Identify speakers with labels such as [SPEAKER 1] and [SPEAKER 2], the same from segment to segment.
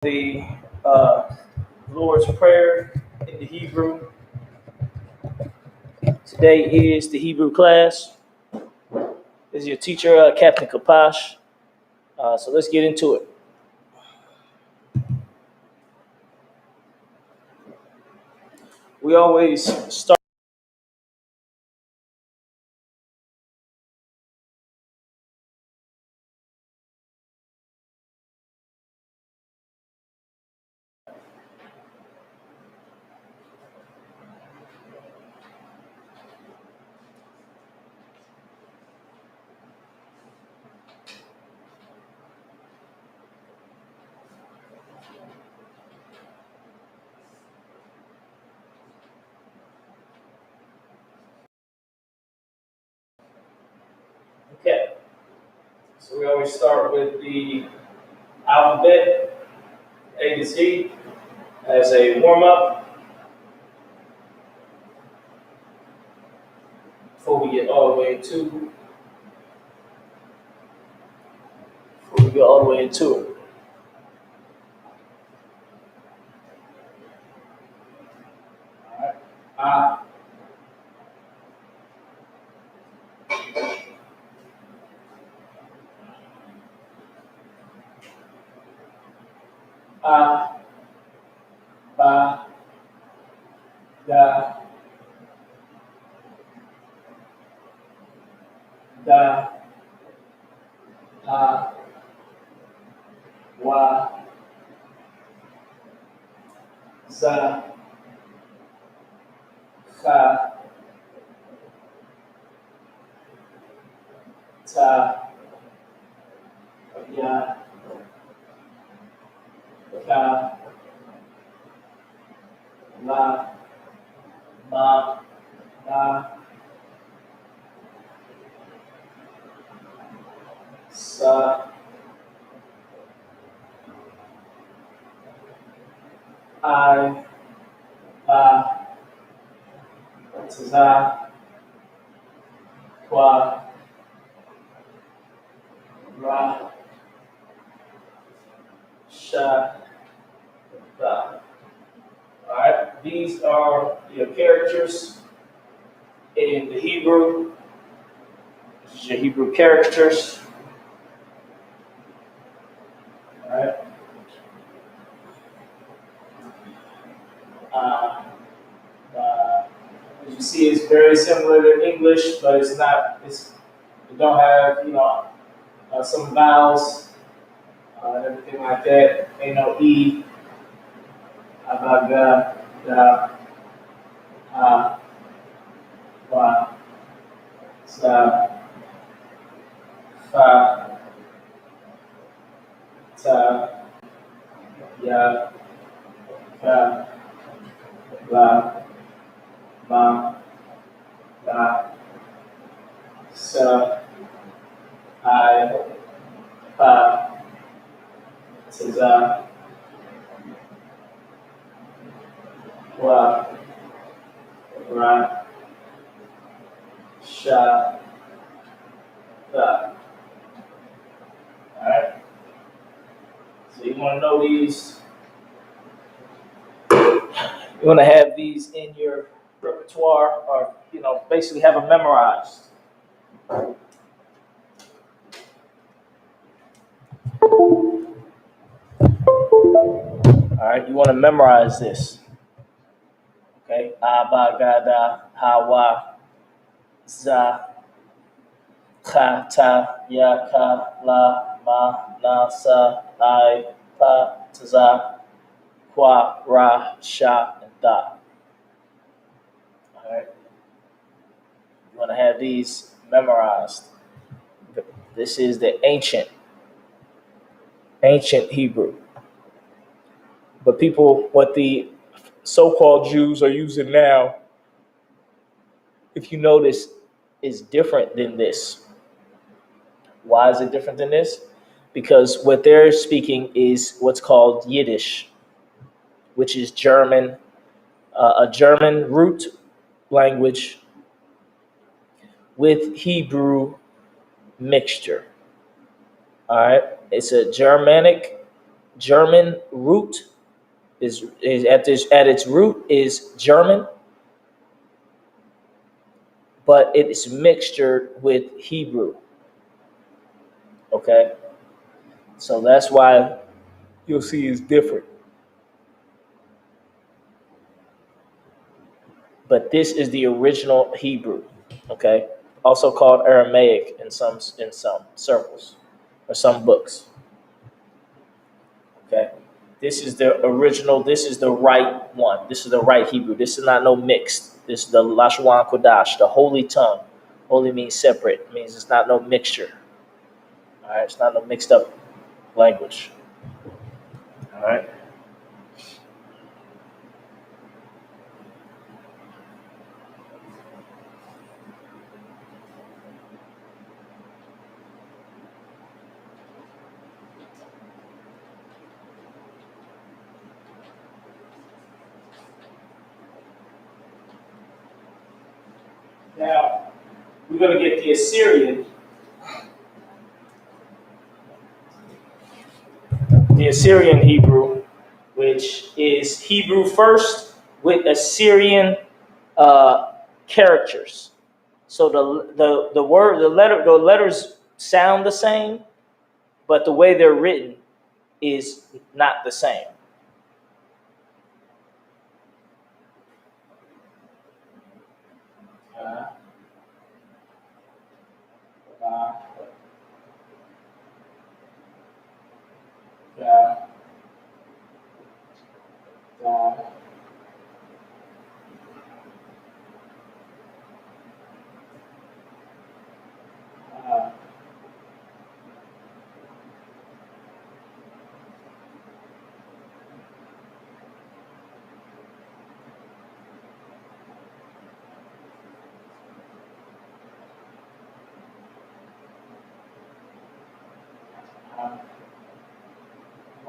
[SPEAKER 1] The uh, Lord's Prayer in the Hebrew. Today is the Hebrew class. This is your teacher, Captain Kapash. So let's get into it. We always start. Okay. So we always start with the alphabet, A to Z, as a warm up before we get all the way into. Before we get all the way into it. All right. A, ba, da, da, ha, wa, za, ha, ta, ya, ka, la, ma, na, sa, I, pa, za, kwa, ra, sha, da. All right, these are your characters in the Hebrew. This is your Hebrew characters. All right. Uh, as you see, it's very similar to English, but it's not. It don't have some vowels and everything like that. Ain't no e, abaga, da, ha, wa, sa, fa, ta, ya, ka, la, ma, na, sa, I, pa, za, wa, ra, sha, da. All right. So you want to know these. You want to have these in your repertoire, or basically have them memorized. All right. You want to memorize this. Okay. Abagada, hawa, za, ka, ta, ya, ka, la, ma, na, sa, I, pa, za, kwa, ra, sha, and da. All right. You want to have these memorized. This is the ancient Hebrew. But what the so-called Jews are using now, if you notice, is different than this. Why is it different than this? Because what they're speaking is what's called Yiddish, which is German, a German root language with Hebrew mixture. All right, it's a Germanic German root is at its root is German, but it is mixtured with Hebrew. Okay, so that's why you'll see it's different. But this is the original Hebrew. Okay, also called Aramaic in some circles or some books. Okay, this is the original. This is the right one. This is the right Hebrew. This is not no mixed. This is the Lashwan Kodash, the holy tongue. Holy means separate. It means it's not no mixture. All right, it's not no mixed up language. All right. Now we're going to get the Assyrian Hebrew, which is Hebrew first with Assyrian uh, characters. So the letters sound the same, but the way they're written is not the same. Uh, uh, uh, uh, uh,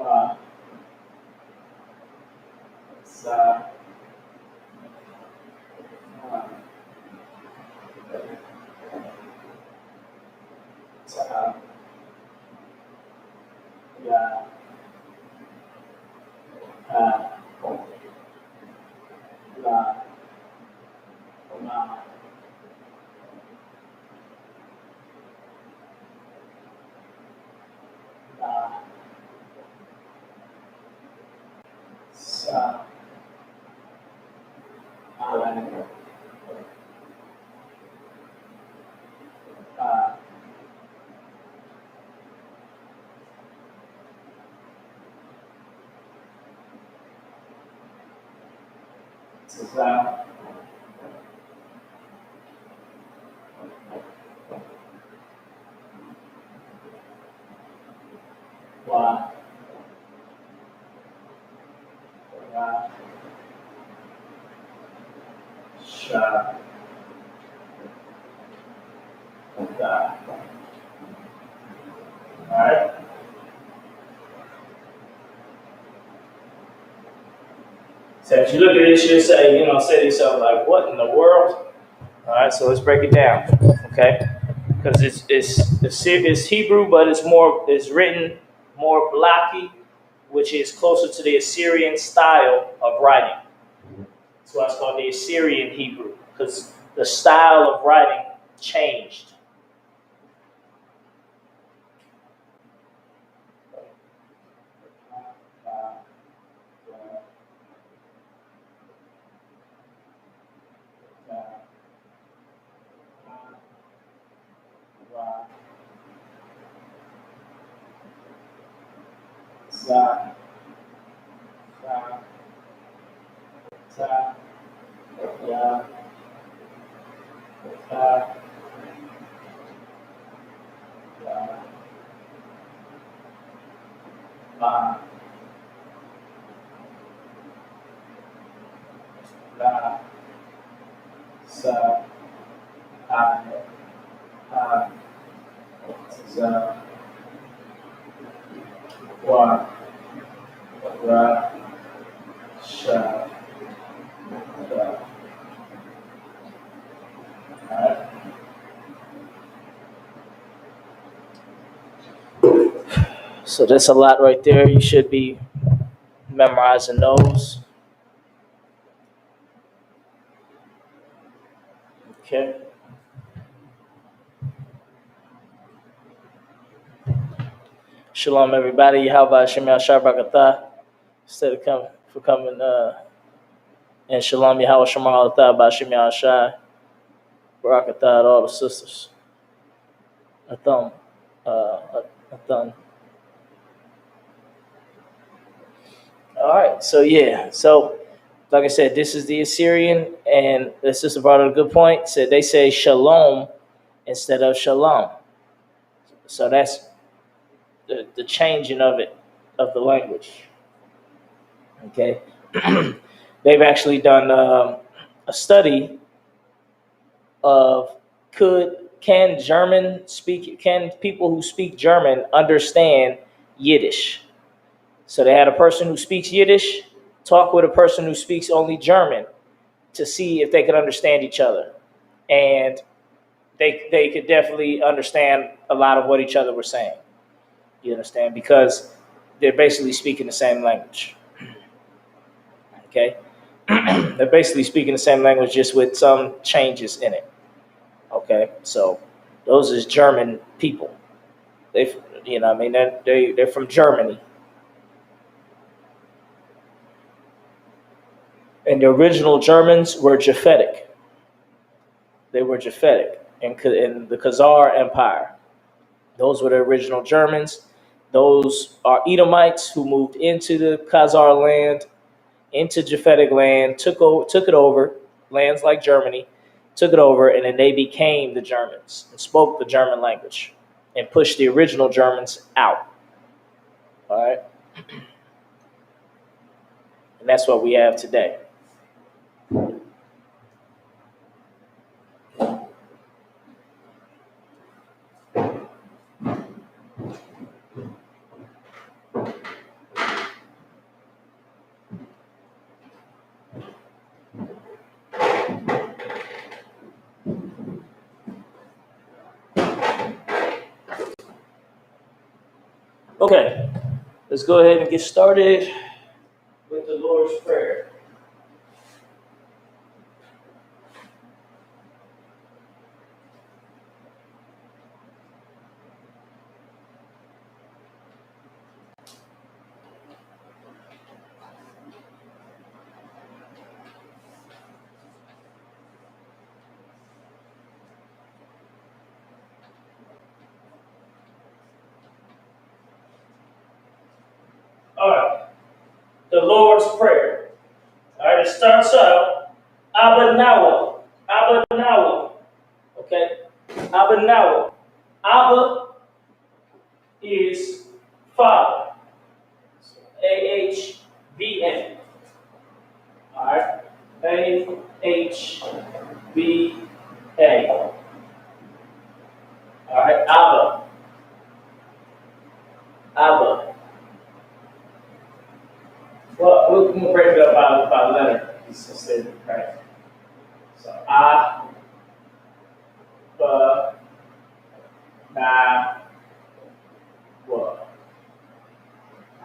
[SPEAKER 1] uh, uh, uh, uh, uh, yeah, uh, uh, uh, uh, uh, all right. So if you look at this, say to yourself, like, what in the world? All right, so let's break it down, okay? Because it's Hebrew, but it's written more blocky, which is closer to the Assyrian style of writing. That's why it's called the Assyrian Hebrew, because the style of writing changed. So that's a lot right there. You should be memorizing those. Okay. Shalom, everybody. How about Shemel Shabrakatah? Instead of coming, and Shalom Yahweh Shemal Atah by Shemel Shai, Barakatah, all the sisters. Atham. Atham. All right. So, yeah. So, like I said, this is the Assyrian, and the sister brought up a good point. Said they say shalom instead of shalom. So that's the changing of it, of the language. Okay. They've actually done a study of can people who speak German understand Yiddish? So they had a person who speaks Yiddish talk with a person who speaks only German to see if they could understand each other. And they could definitely understand a lot of what each other were saying. You understand? Because they're basically speaking the same language. Okay? They're basically speaking the same language just with some changes in it. Okay? So those is German people. They, they're from Germany. And the original Germans were Japhetic. They were Japhetic in the Khazar Empire. Those were the original Germans. Those are Edomites who moved into the Khazar land, into Japhetic land, took it over, lands like Germany, took it over, and then they became the Germans and spoke the German language and pushed the original Germans out. All right? And that's what we have today. Okay, let's go ahead and get started with the Lord's Prayer. All right, the Lord's Prayer. All right, it starts out, Abba Nawa, Abba Nawa. Okay, Abba Nawa. Abba is Father. AHVA. All right, AHVA. All right, Abba. Abba. Well, we'll break it up by letter instead, right? So, A, B, Na, W. All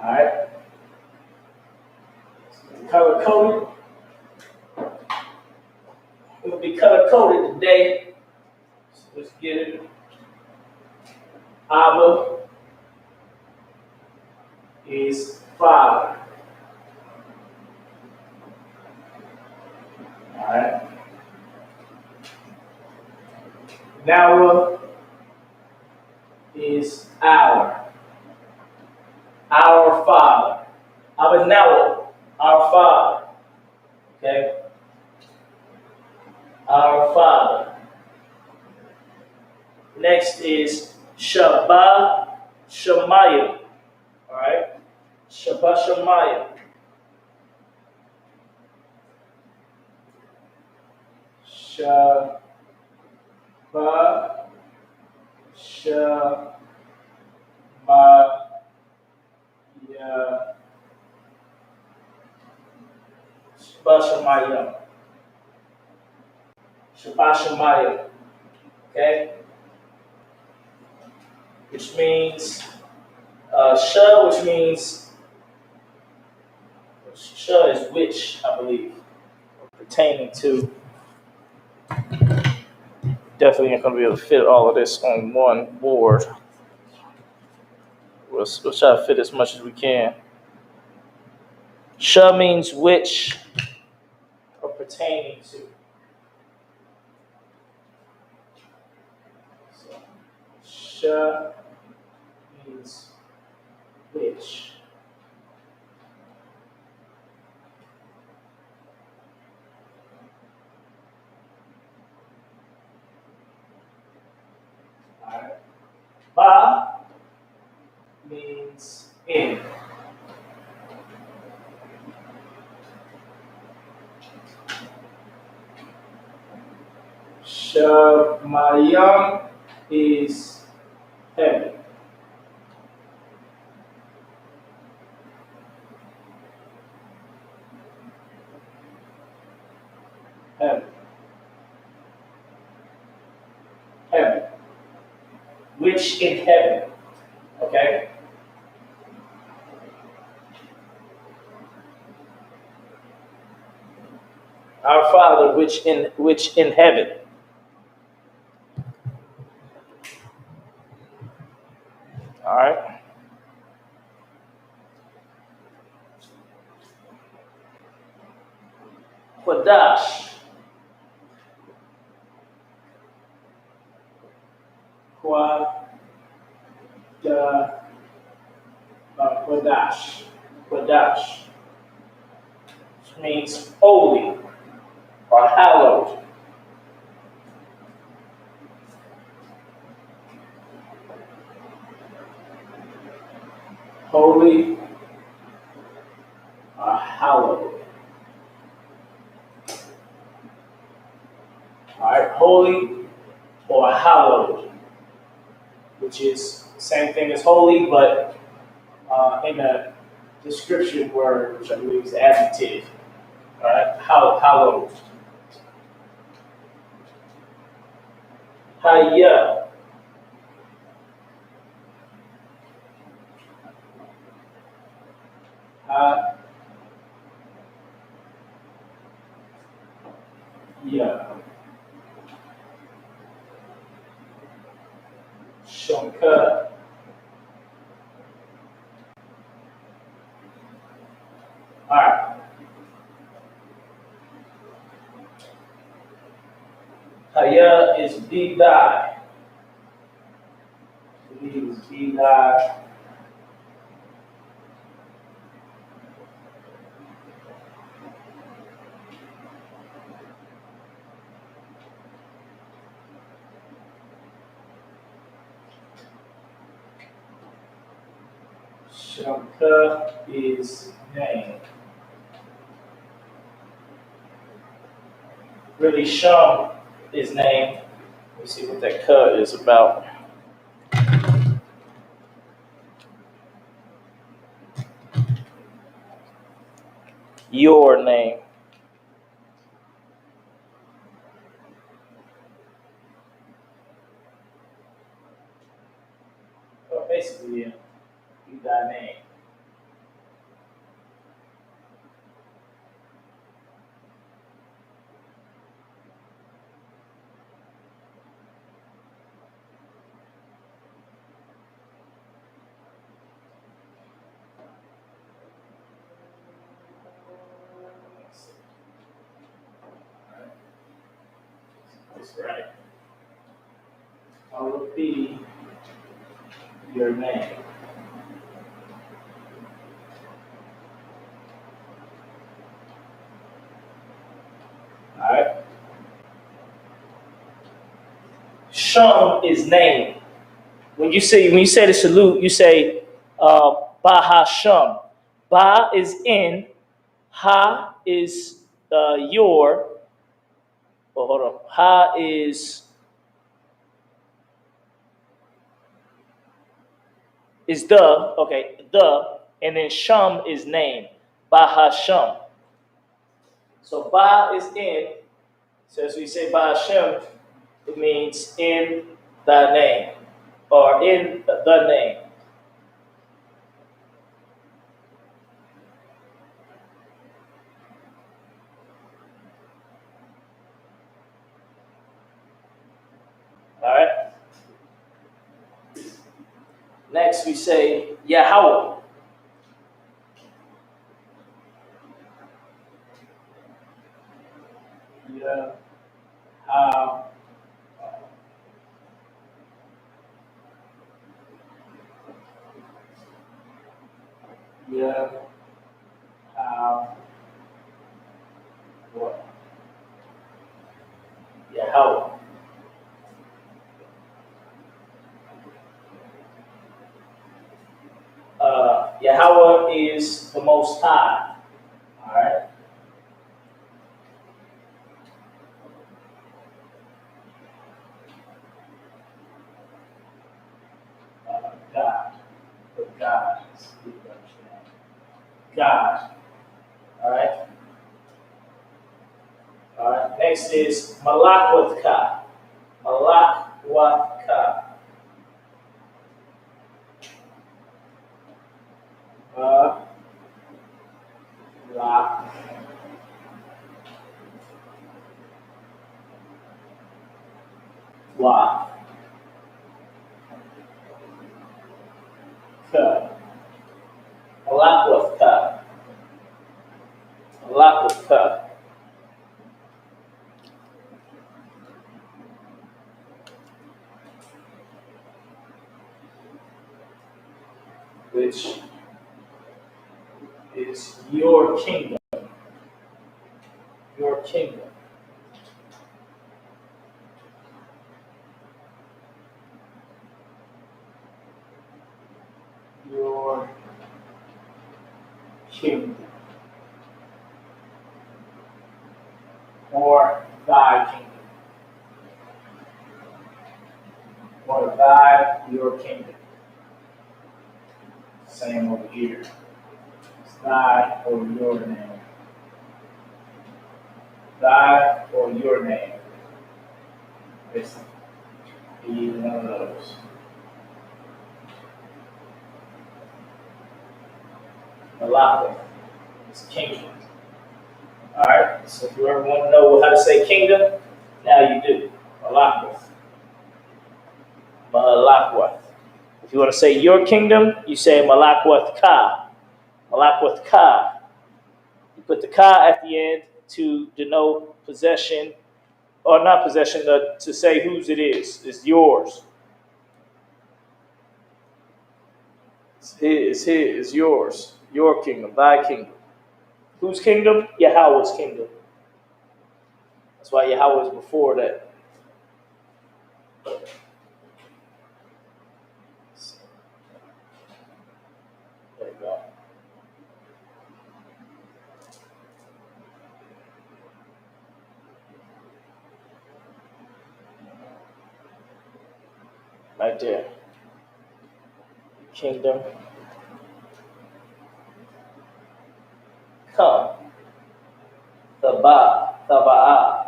[SPEAKER 1] right. Color coded. We'll be color coded today. So let's get it. Abba is Father. All right. Nawa is our Father. Abba Nawa, our Father. Okay. Our Father. Next is Shabbat Shemayim. All right. Shabbat Shemayim. Shabbat Shemayim. Shabbat Shemayim. Shabbat Shemayim. Okay? Which means Shah, which means Shah is which, I believe, pertaining to. Definitely not going to be able to fit all of this on one board. We'll try to fit as much as we can. Shah means which or pertaining to. So, Shah means which. All right. Ba means in. Shamayam is heaven. Heaven. Heaven. Which in heaven. Okay? Our Father which in heaven. All right. Quadash. Quadash. Quadash. Which means holy or hallowed. Holy or hallowed. All right. Holy or hallowed, which is same thing as holy, but in a description word, which I believe is adjective. All right, hallowed. Haya. Haya. Shonka. All right. Haya is be thy. Be thy. Shonka is name. Really, Shum is name. Let me see what that ka is about. Your name. Well, basically, yeah. Be thy name. That's right. Hallowed be your name. All right. Shum is name. When you say the salute, you say Ba Hashum. Ba is in, Ha is your. Well, hold on. Ha is the, okay, the, and then Shum is name. Ba Hashum. So Ba is in. So as we say Ba Hashem, it means in thy name or in the name. Next we say Yahweh. Yeah. Yeah. What? Yahweh. Yahweh is the Most High. All right. God. God. God. All right. All right. Next is Malakwatha. Malakwatha. Malakwatha. Malakwatha. Malakwatha. Which is your kingdom. Your kingdom. Your kingdom. Or thy kingdom. Or thy, your kingdom. Same over here. It's thy or your name. Thy or your name. It's either one of those. Malakah is kingdom. Alright, so if you ever want to know how to say kingdom, now you do. Malakah. Malakwath. If you want to say your kingdom, you say Malakwath Ka. Malakwath Ka. You put the Ka at the end to denote possession, or not possession, to say whose it is. It's yours. It's his, it's yours. Your kingdom, thy kingdom. Whose kingdom? Yahweh's kingdom. That's why Yahweh is before that. There you go. Right there. Kingdom. Come. Thaba. Thaba'a.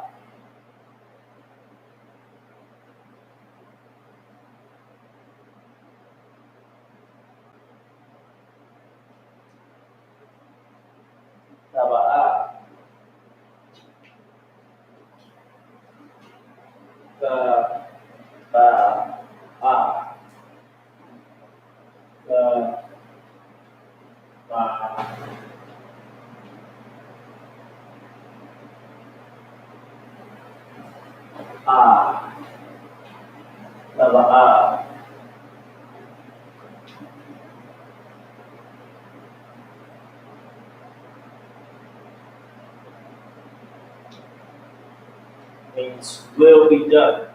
[SPEAKER 1] Thaba'a. The ba ah the ba ah the ba ah means will be done.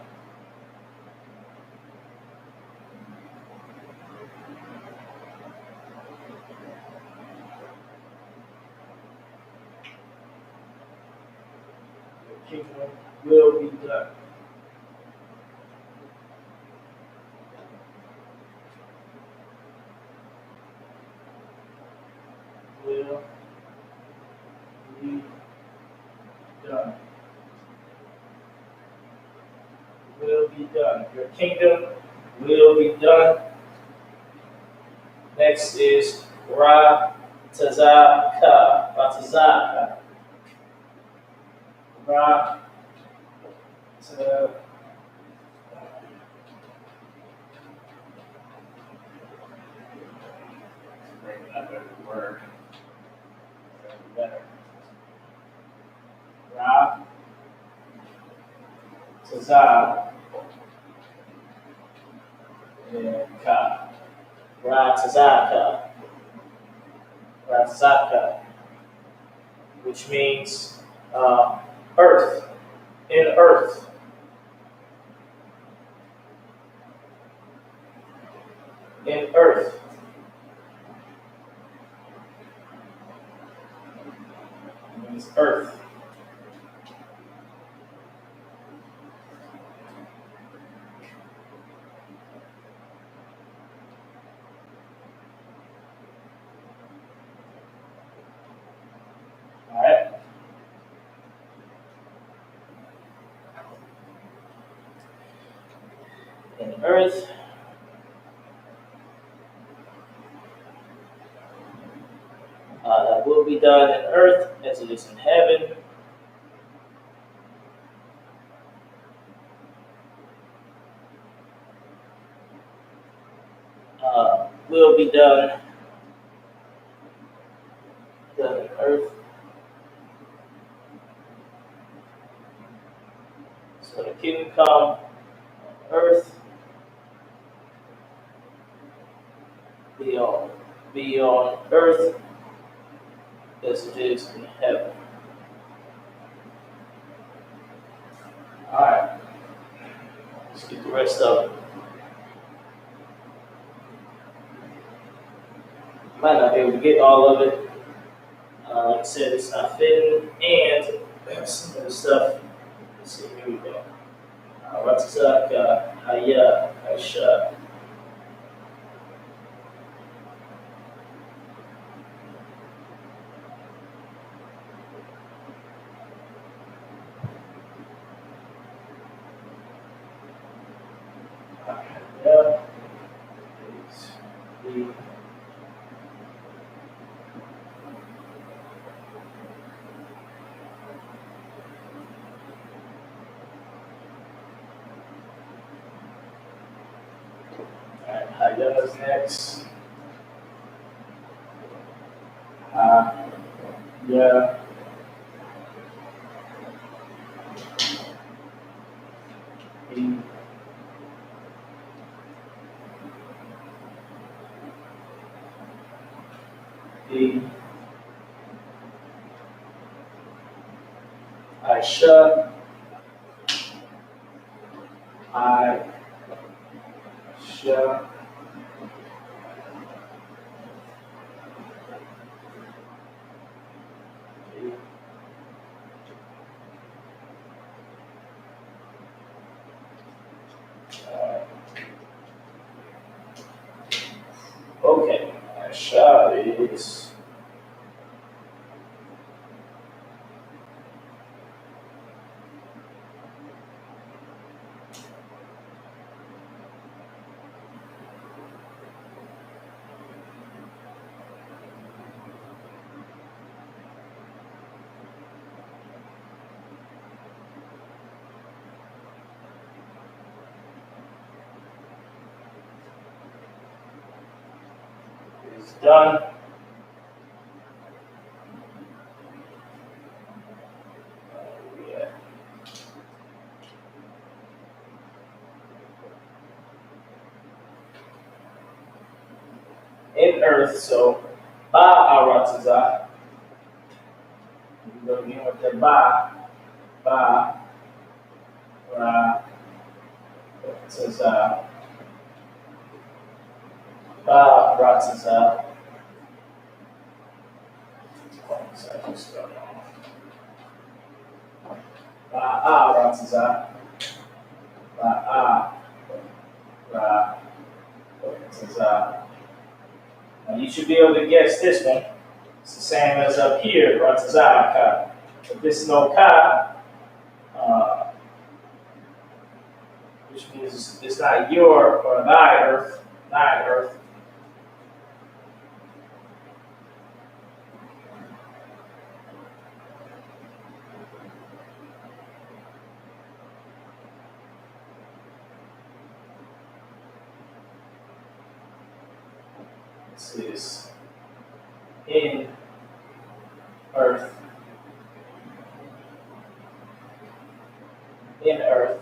[SPEAKER 1] The kingdom will be done. Will be done. Will be done. Your kingdom will be done. Next is Ra Tazaka. Ratazaka. Ra Another word. Better. Ra, Tazah, and Ka. Ra, Tazaka. Ra, Tazaka. Which means earth. In earth. In earth. It means earth. Alright? In earth. That will be done in earth as it is in heaven. Will be done in earth. So the kingdom come on earth, be on earth as it is in heaven. Alright, let's get the rest of it. Might not be able to get all of it. Like I said, it's not fitting, and some of the stuff. Let's see, here we go. Ratzaka, Haya, Aisha. Yeah. Alright, Haya is next. Yeah. The Aisha, Aisha, okay, Aisha is done. Yeah. In earth, so Ba'aratazah. You go again with the Ba'aratazah, Ba'aratazah. Ba'aratazah, Ba'aratazah. Now you should be able to guess this one. It's the same as up here, Ratazah, Ka. If this is no Ka, which means it's not your or thy earth, This is in earth, in earth.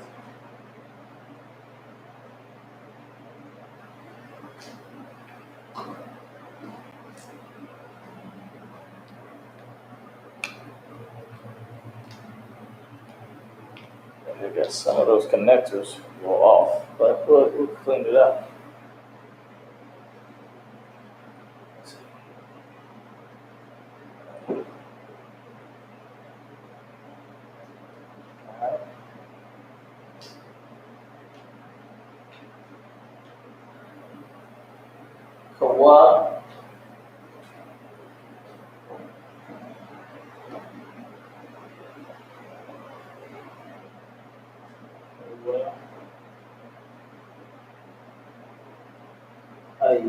[SPEAKER 1] I guess some of those connectors go off, but we'll clean it up. Kawa.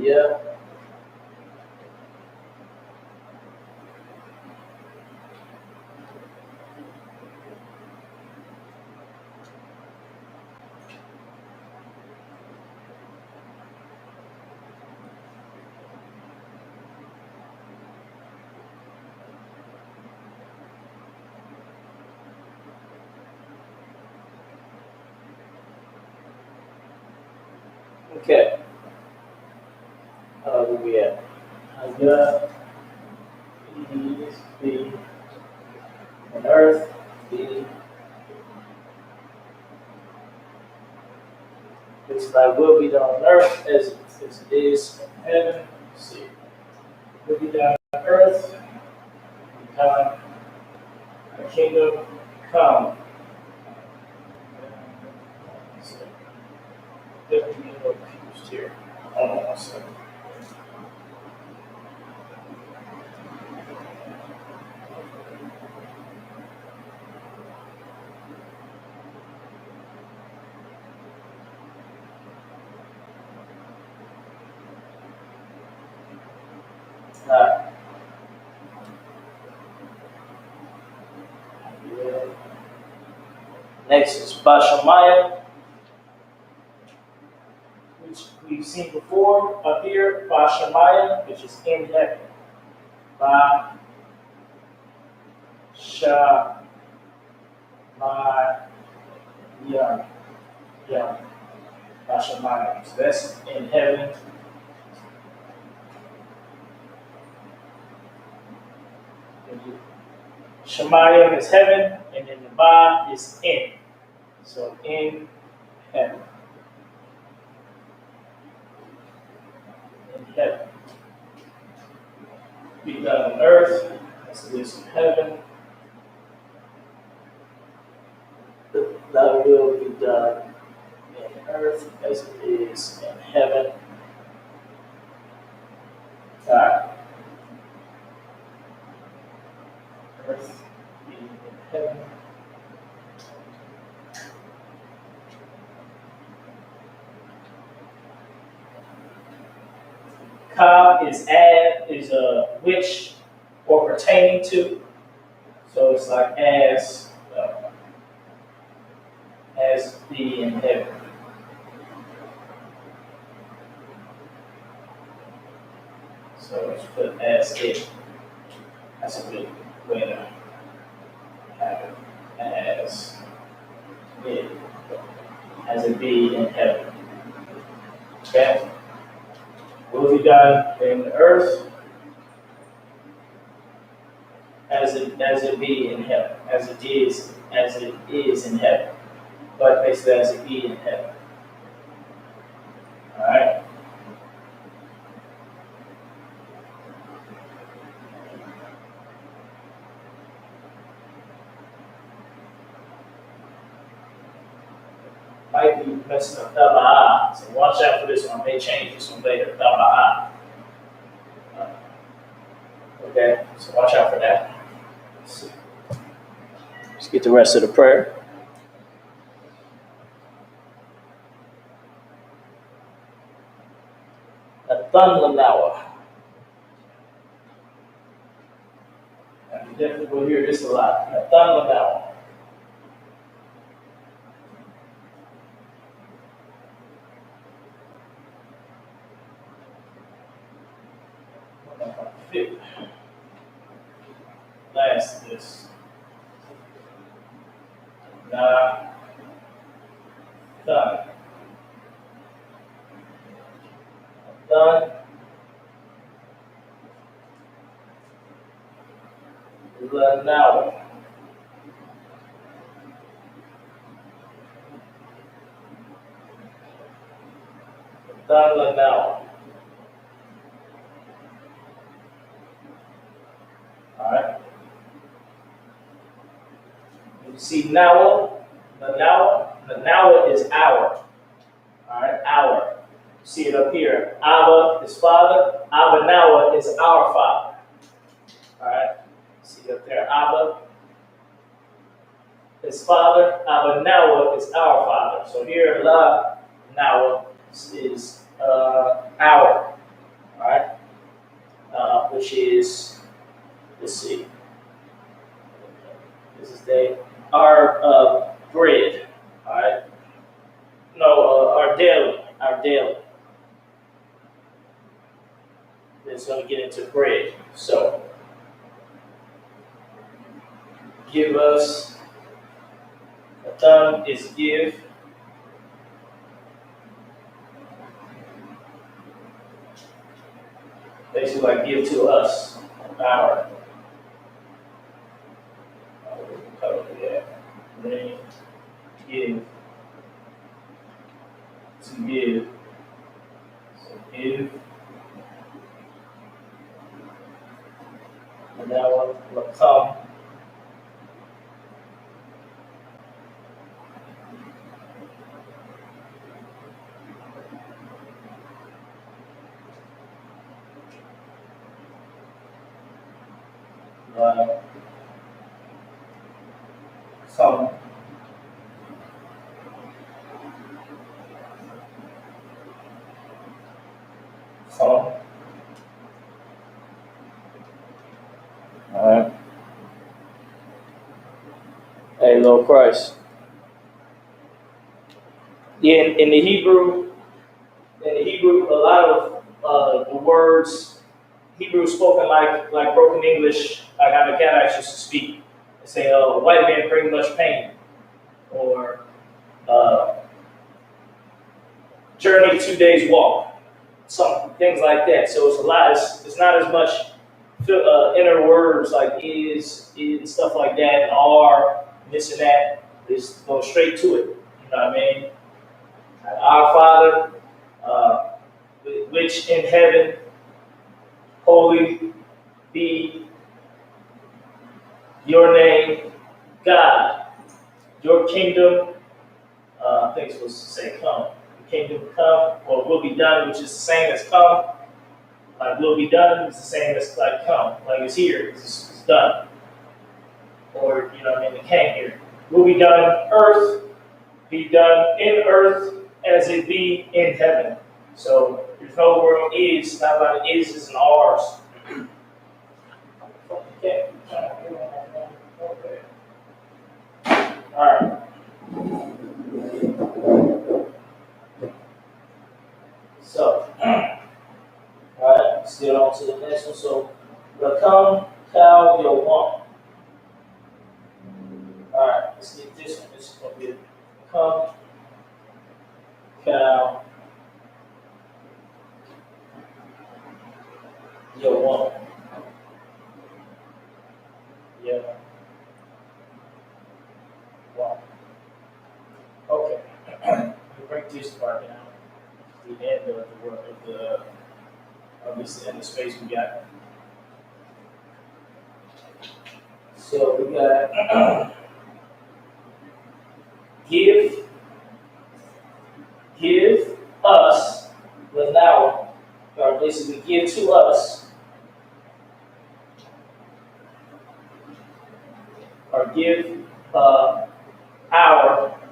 [SPEAKER 1] Yeah. Okay. Where we at? Yeah. B on earth. B. Which thy will be done on earth as it is in heaven. Let's see. Will be done on earth. Done. The kingdom come. Definitely get a little confused here. Hold on one second. Alright. Yeah. Next is Bashamaya, which we've seen before up here. Bashamaya, which is in heaven. Ba Sha Ma Ya Ya Bashamaya. So that's in heaven. Shemayim is heaven, and then the Ba is in. So in heaven. In heaven. Be done on earth as it is in heaven. Thy will be done in earth as it is in heaven. Alright. Earth be in heaven. Ka is which or pertaining to. So it's like as be in heaven. So let's put as it. That's a good way to have it. As it be in heaven. Okay? Will be done in the earth as it be in heaven, as it is in heaven. But basically as it be in heaven. Alright? Might be messing up Taba'a. So watch out for this one. I may change this one later. Taba'a. Okay, so watch out for that. Let's get the rest of the prayer. Nathan Lanawa. You definitely will hear this a lot. Nathan Lanawa. Fit. last this. Nah, done. Done. Now. Done now. Alright. You see now, the now is our. Alright, our. See it up here. Abba is father. Abba Nawa is our father. Alright. See it up there. Abba is father. Abba Nawa is our father. So here La Nawa is our. Alright. Which is, let's see. This is our bread. Alright. No, our daily. Our daily. It's going to get into bread. So, give us, Atan is give. Basically, like give to us. Our. Bring, give. To give. So, give. And that one will come. Come. Come. Alright. Hey, Lord Christ. Yeah, in the Hebrew, a lot of the words, Hebrew spoken like broken English, like how the Cadillacs used to speak. They say, white man bring much pain, or journey 2 days walk, some things like that. So it's a lot. It's not as much inner words like is stuff like that, and are, this and that. It's go straight to it. You know what I mean? Our Father, which in heaven, holy be your name, God. Your kingdom, I think it's supposed to say come. The kingdom come, or will be done, which is the same as come. Like will be done is the same as like come. Like it's here, it's done. Or, you know what I mean, it came here. Will be done earth, be done in earth as it be in heaven. So there's no word is, not about is an ours. Okay. Alright. So, alright, let's get on to the next one. So, Rakam Kal Yawam. Alright, let's get this one. This is going to be Rakam Kal Yawam. Yeah. Wow. Okay. We'll break this part down. The end of the work of the obviously in the space we got. So we got give us the now, or basically give to us, or give our,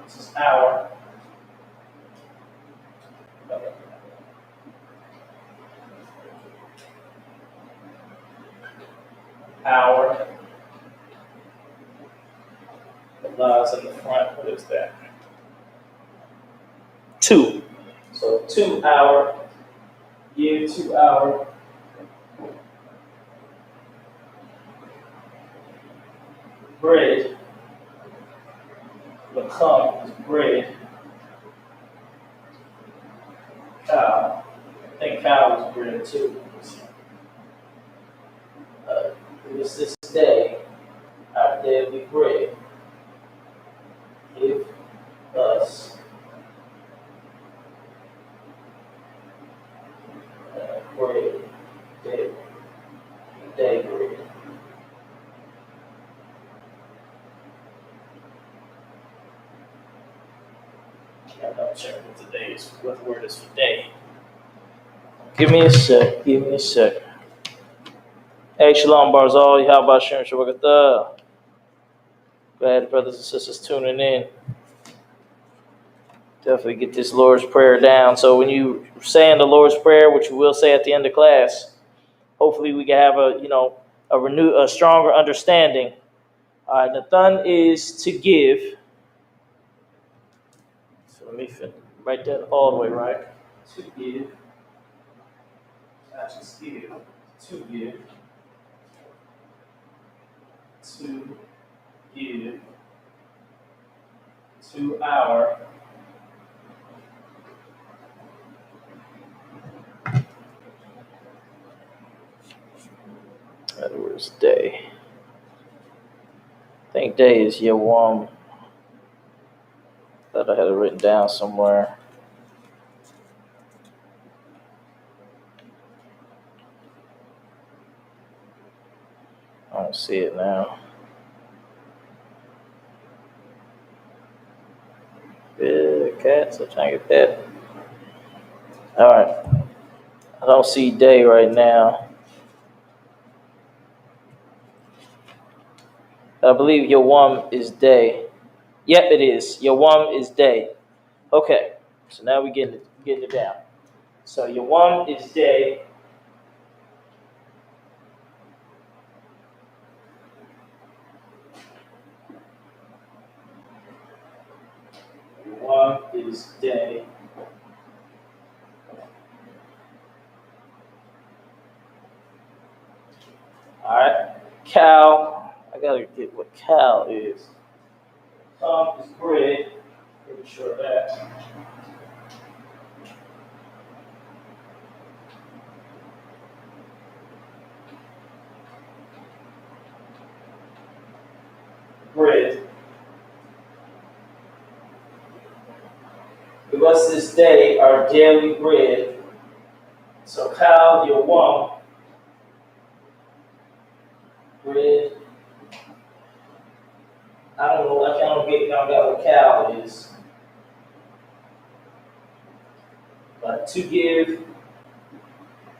[SPEAKER 1] this is our, lies in the front. What is that? 2. So 2 hour, give 2 hour. bread. Lacham is bread. Cow. I think cow is bread too. It was this day, our daily bread. Give us bread, day bread. I'm not sure what today is, what the word is for day. Give me a sec. Hey, Shalom Barzal, how about Shem Shabakatah? Glad brothers and sisters tuning in. Definitely get this Lord's Prayer down. So when you saying the Lord's Prayer, which you will say at the end of class, hopefully we can have a stronger understanding. All right, Nathan is to give. So let me write that all the way right. To give. Not just give. To give. To give. To our. That was day. I think day is Yawam. Thought I had it written down somewhere. I don't see it now. Big cats, I'm trying to get that. All right. I don't see day right now. I believe Yawam is day. Yep, it is. Yawam is day. Okay. So now we're getting it down. So Yawam is day. Yawam is day. All right. Cow. I gotta get what cow is. Is bread. Pretty sure of that. Bread. Give us this day our daily bread. So cow, Yawam. Bread. I don't know. I don't got what cow is. But to give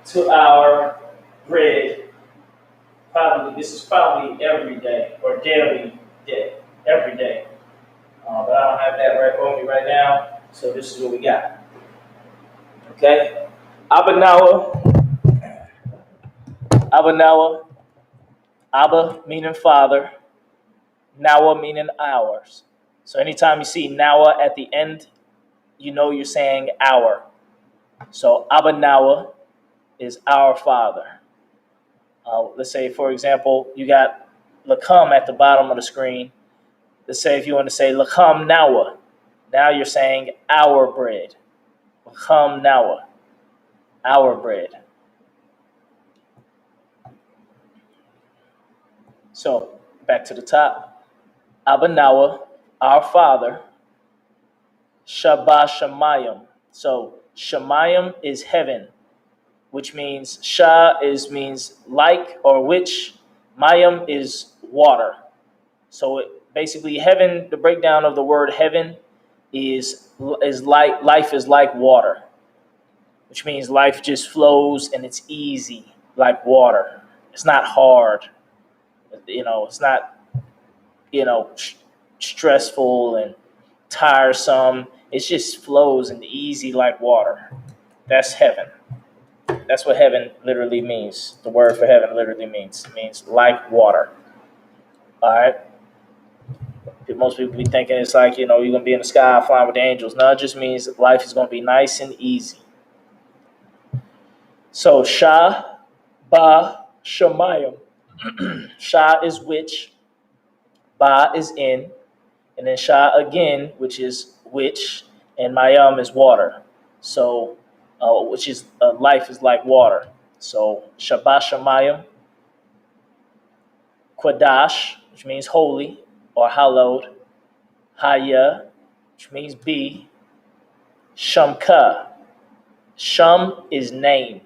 [SPEAKER 1] to our bread. This is probably every day or daily day, every day. But I don't have that right on me right now. So this is what we got. Okay. Abanawa. Abba meaning father. Nawa meaning ours. So anytime you see Nawa at the end, you know you're saying our. So Abba Nawa is our father. Let's say, for example, you got Lakam at the bottom of the screen. Let's say if you want to say Lakam Nawa, now you're saying our bread. Lakam Nawa, our bread. So back to the top. Abba Nawa, our father. Shabbat Shemayim. So Shemayim is heaven, which means Shah means like or which. Mayim is water. So basically, heaven. The breakdown of the word heaven is like life is like water, which means life just flows and it's easy like water. It's not hard. It's not stressful and tiresome. It just flows and easy like water. That's heaven. That's what heaven literally means. The word for heaven literally means like water. All right. Most people be thinking it's like, you're going to be in the sky flying with the angels. No, it just means life is going to be nice and easy. So, Shah, Ba, Shemayim. Shah is which. Ba is in, and then Sha again, which is which, and Mayam is water. So, which is life is like water. So Shabbat Shemayim, Quadash, which means holy or hallowed. Haya, which means be. Shamka, Sham is name.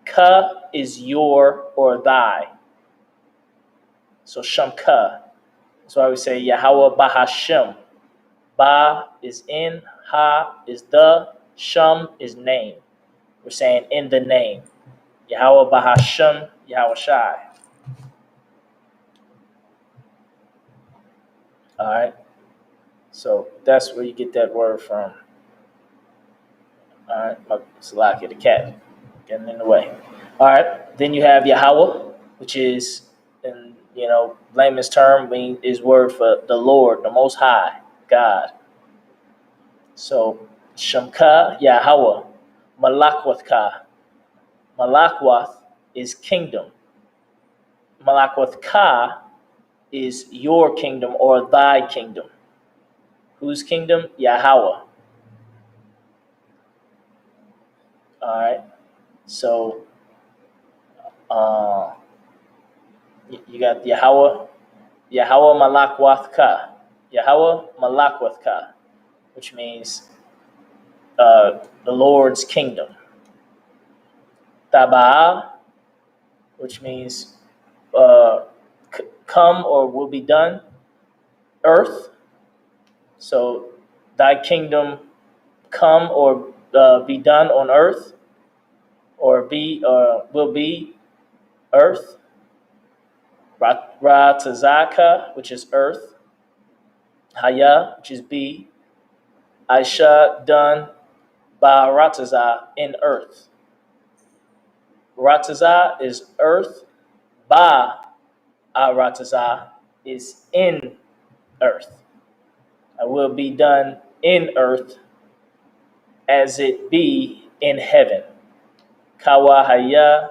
[SPEAKER 1] Ka is your or thy. So Shamka. That's why we say Yahweh Bahashem. Ba is in, Ha is the, Sham is name. We're saying in the name. Yahweh Bahashem, Yahweh Shai. All right. So that's where you get that word from. All right. Salaki, the cat, getting in the way. All right. Then you have Yahweh, which is, in layman's term, is word for the Lord, the Most High, God. So Shamka, Yahweh, Malakwathka. Malakwath is kingdom. Malakwathka is your kingdom or thy kingdom. Whose kingdom? Yahweh. All right. So you got Yahweh Malakwathka. Yahweh Malakwathka, which means the Lord's kingdom. Taba'ah, which means come or will be done. Earth. So thy kingdom come or be done on earth, or will be earth. Ratazaka, which is earth. Haya, which is be. Aisha, done. Ba Rataza, in earth. Rataza is earth. Ba Rataza is in earth. I will be done in earth as it be in heaven. Kawa haya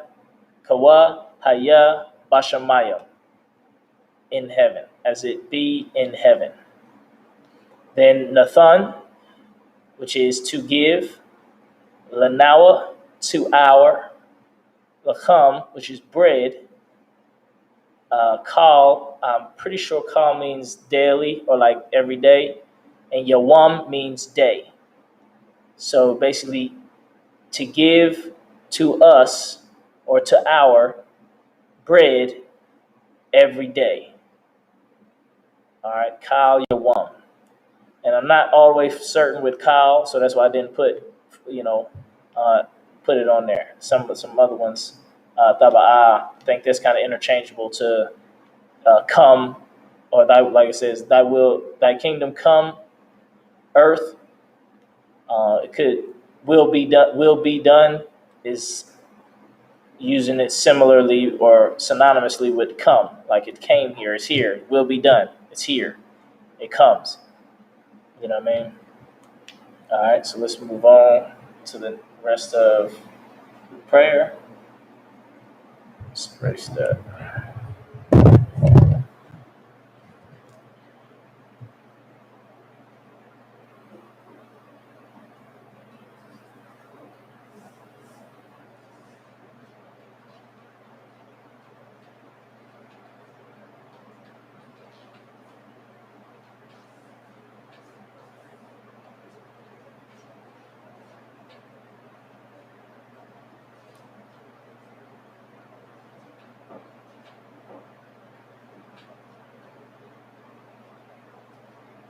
[SPEAKER 1] bashamayam, in heaven, as it be in heaven. Then Nathan, which is to give. Lanawa, to our. Lacham, which is bread. Kal, I'm pretty sure kal means daily or like every day. And Yawam means day. So basically, to give to us or to our bread every day. All right, Kal Yawam. And I'm not always certain with Kal, so that's why I didn't put it on there. Some other ones, Taba'a, I think that's kind of interchangeable to come, or thy, like it says, thy kingdom come, earth. It could will be done. Will be done is using it similarly or synonymously with come, like it came here, it's here. It will be done. It's here. It comes. You know what I mean? All right. So let's move on to the rest of prayer. Let's erase that.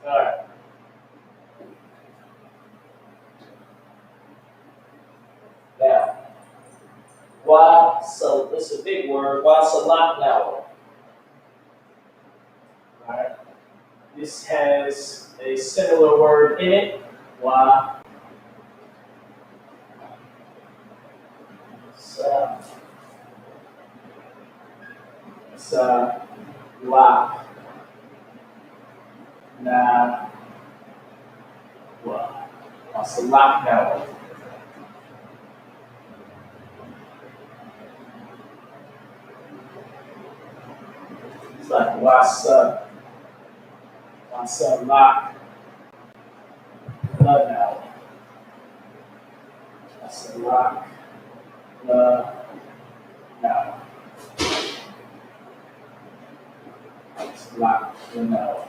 [SPEAKER 1] All right. Now, why? So it's a big word. Why salak now? All right. This has a similar word in it. Why? La. Na. Wa. Salak now. It's like wasa. Wasalak now. Wasalak now. Wasalak now.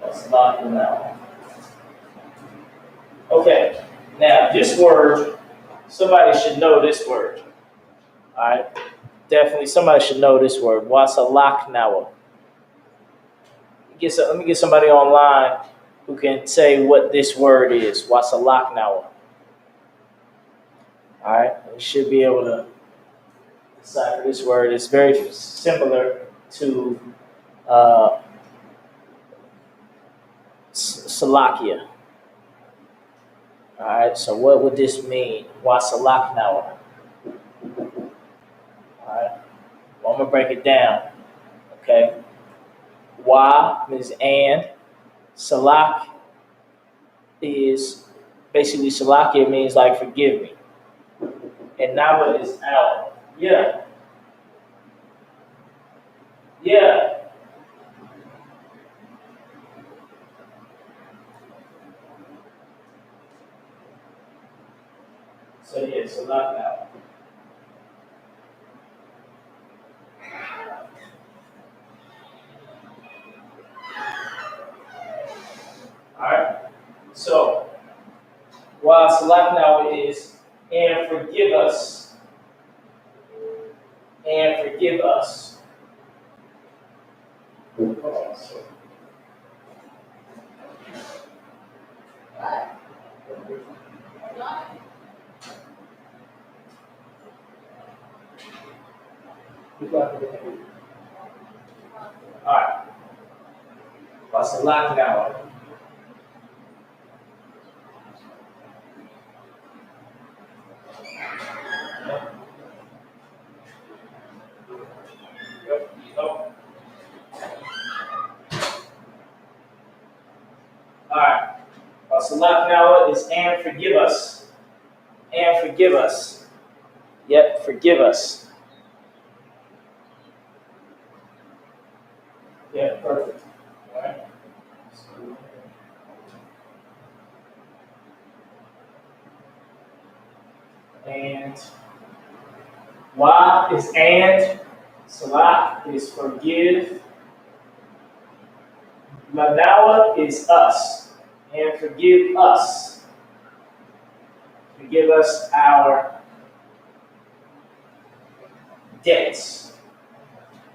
[SPEAKER 1] Wasalak now. Okay, now this word, somebody should know this word. All right, definitely somebody should know this word. Wasalak now. Let me get somebody online who can say what this word is. Wasalak now. All right, we should be able to decipher this word. It's very similar to Salakia. All right, so what would this mean? Wasalak now. All right, well, I'm gonna break it down. Okay, wa means and. Salak is basically Salakia means like forgive me, and nawa is out. Yeah, yeah. So yeah, Salak now. All right. So wa Salak now is and forgive us, and forgive us. All right. Wa Salak now. All right. Salak now is and forgive us. And forgive us. Yep, forgive us. Yeah, perfect. All right. And wa is and. Salak is forgive. Manawa is us. And forgive us. Forgive us our debts.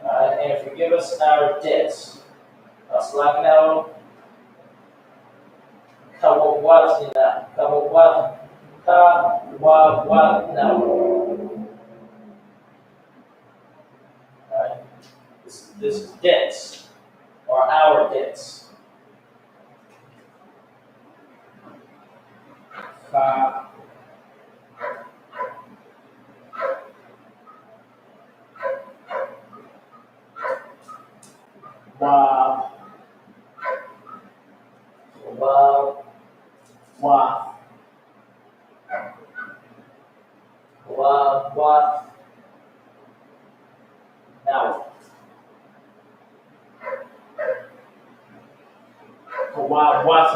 [SPEAKER 1] And forgive us our debts. Salak now. Kawawazina. Kawawazina. Alright. This is debts, or our debts. Ka. Wa. Wa. Wa. Wa. Now.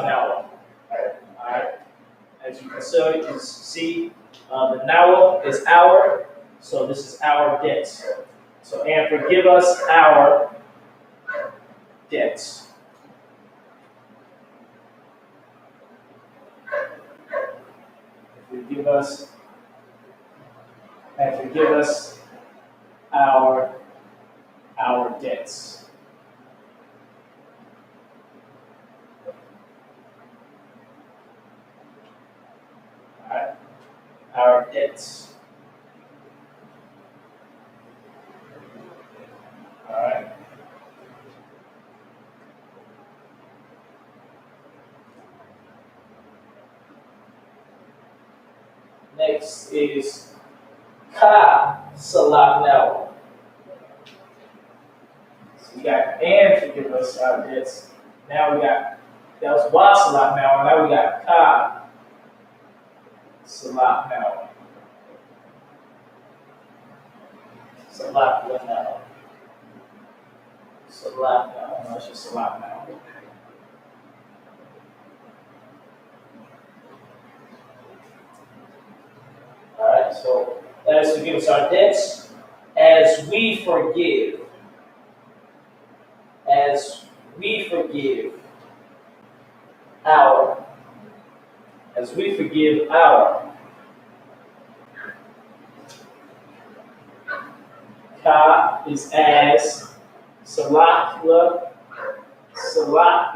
[SPEAKER 1] Now. Alright. As you can see, the nawa is our, so this is our debts. So, and forgive us our debts. Forgive us and forgive us our debts. All right, our debts. All right. Next is ka salak now. So we got and forgive us our debts. Now we got, that was wa salak now. Now we got ka salak now. Salakia now. Salak now. No, it's just salak now. Alright, so let us forgive us our debts as we forgive. As we forgive our. As we forgive our. Ka is as. Salak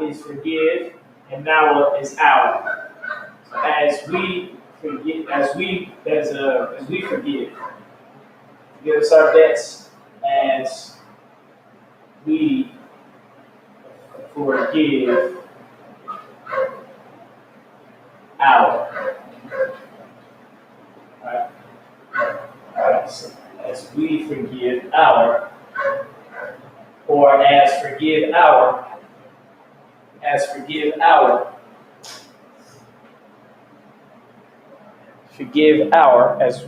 [SPEAKER 1] is forgive, and nawa is our. So as we forgive, as we forgive us our debts, as we forgive our. Alright, alright. So as we forgive our, or as forgive our. As forgive our. Forgive our, as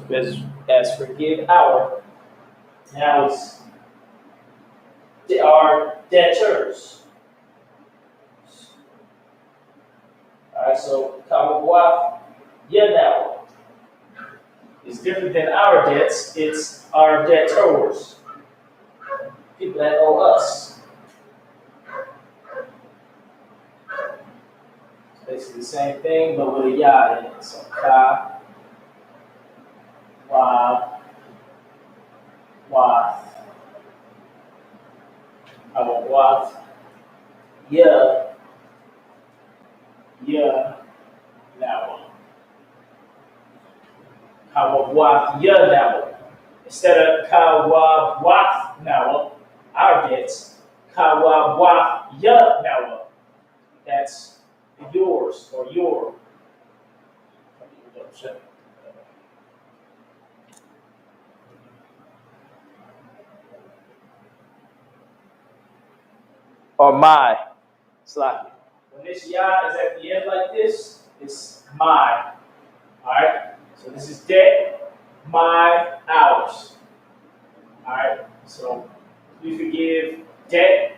[SPEAKER 1] forgive our. Now it's our debtors. Alright, so Kawabwa Yanawa is different than our debts, it's our debtors. People that owe us. It's basically the same thing, but with a ya in it. So Ka Wa Wath. Kawabwa Ya Nawa. Kawabwa Ya Nawa. Instead of Kawabwa Nawa, our debts, Kawabwa Ya Nawa. That's yours or your. Or my. Slack. When this ya is at the end like this, it's my. Alright? So this is debt, my, ours. Alright? So we forgive debt,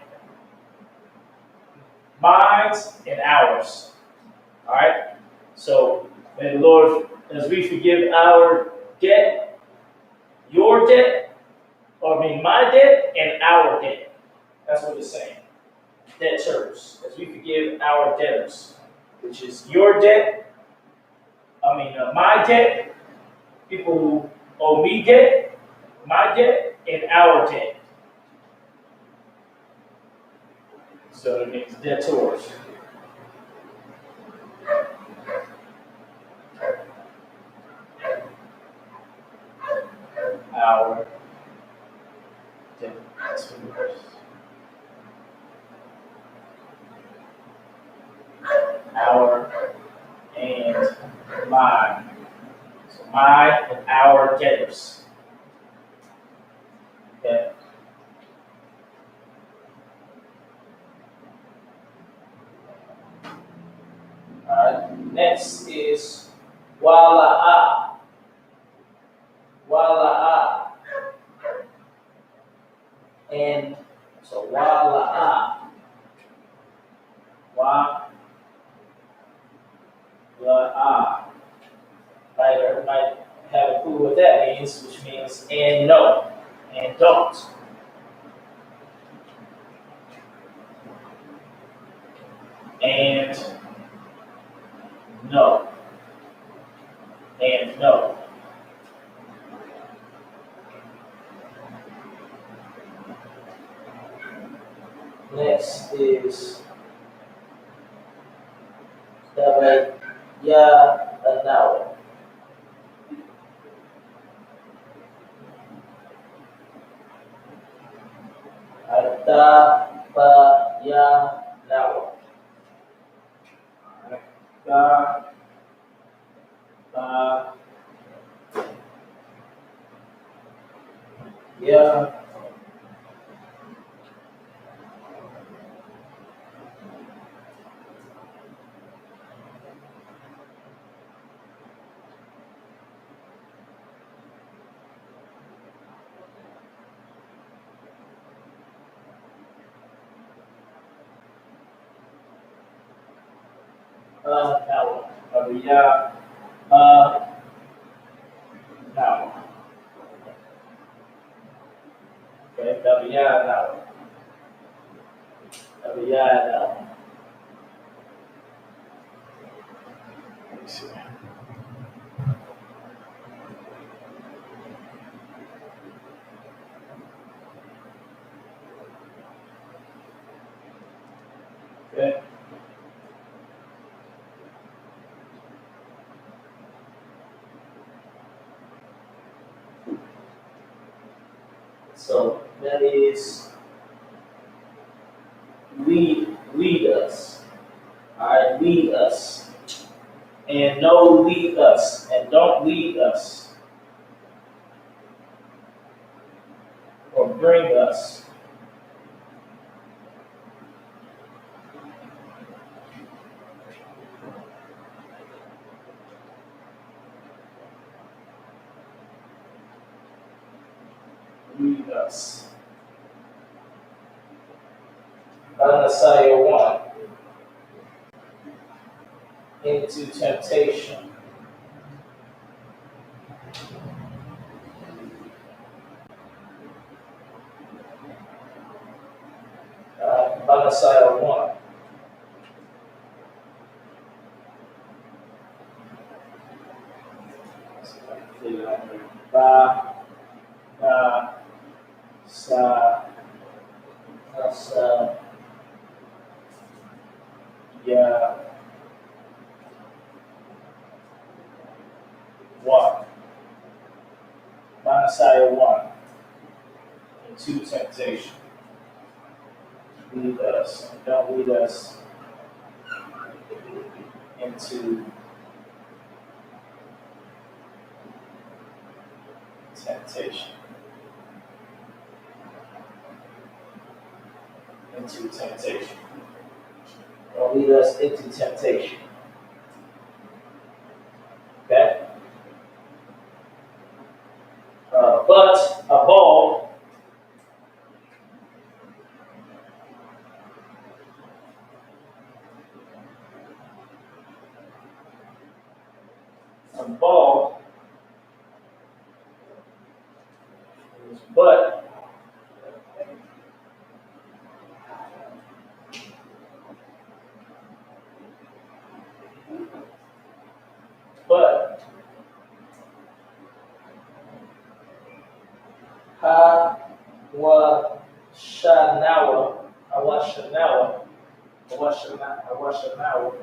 [SPEAKER 1] mine's, and ours. Alright? So may the Lord, as we forgive our debt, your debt, or I mean my debt and our debt. That's what it's saying. Debtors, as we forgive our debtors, which is your debt, my debt, people who owe me debt, my debt, and our debt. So it means debtors. Our debt. That's what it is. Our and mine. So my and our debtors. Okay. Alright. Next is wala'a. Wala'a. And so wala'a. Wala'a. Right, might have a clue what that means, which means and no, and don't. And no. And no. Next is ya now. Ata pa ya now. Ta pa ya. Nawa. Nawa. Okay, Nawa. Nawa. Let me see. Okay. So that is lead us. All right, lead us. And no lead us. And don't lead us. Or bring us. Lead us. Isaiah 1. Into temptation. Isaiah 1. Ba, ba, sa, sa, ya, one. Isaiah 1. Into temptation. Lead us. Don't lead us into temptation. Into temptation. Don't lead us into temptation. Okay? But above but ha wa shanawa awashanawa awashanawa wa shinawa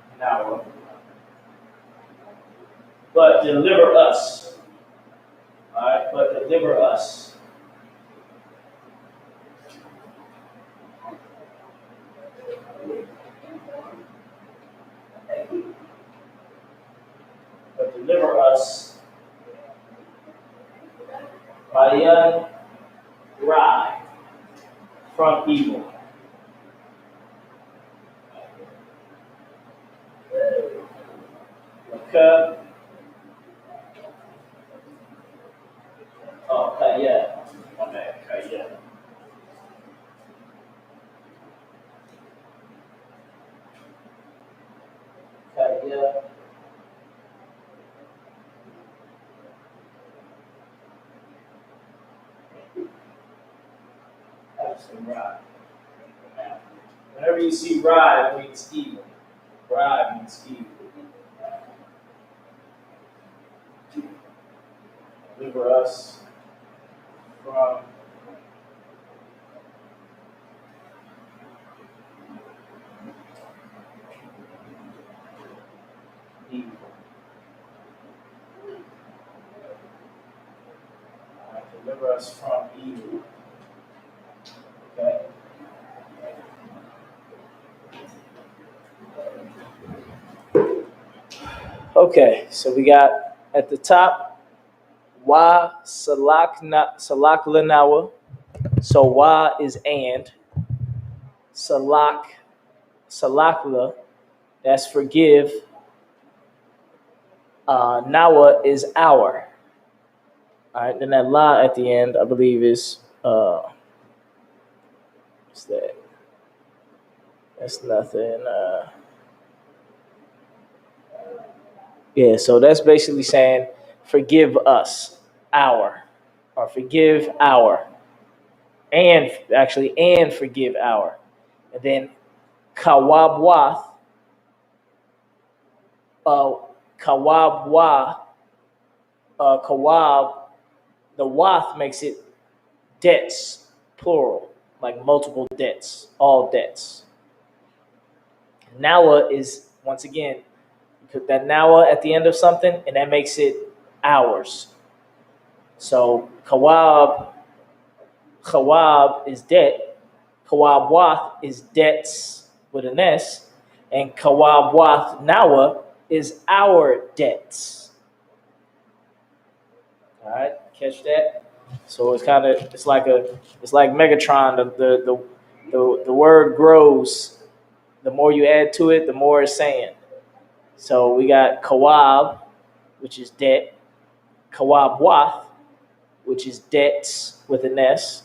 [SPEAKER 1] awashanawa, but deliver us. All right, but deliver us. But deliver us by Rai from evil. Okay. Oh, Kaya. Okay, Kaya. Kaya. Have some rye. Whenever you see rye, it means evil. Rye means evil. Deliver us from evil. Deliver us from evil. Okay. Okay, so we got at the top, wa salak lanawa. So wa is and. Salakla, that's forgive. Nawa is our. All right, then that la at the end, I believe, is what's that? That's nothing. Yeah, so that's basically saying, forgive us, our, or forgive our, and forgive our. And then kawabwath, uh, kawabwa, kawab, the wath makes it debts, plural, like multiple debts, all debts. Nawa is, once again, you put that nawa at the end of something, and that makes it ours. So kawab is debt, kawabwath is debts with an S, and kawabwath nawa is our debts. All right, catch that. So it's like Megatron. The word grows. The more you add to it, the more it's saying. So we got kawab, which is debt, kawabwath, which is debts with an S,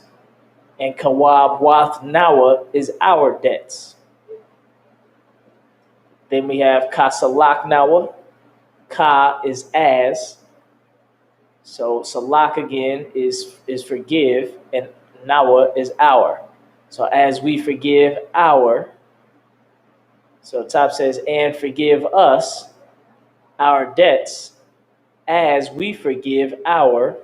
[SPEAKER 1] and kawabwath nawa is our debts. Then we have kasalak nawa. Ka is as. So salak again is forgive, and nawa is our. So as we forgive our, so top says, and forgive us our debts as we forgive our.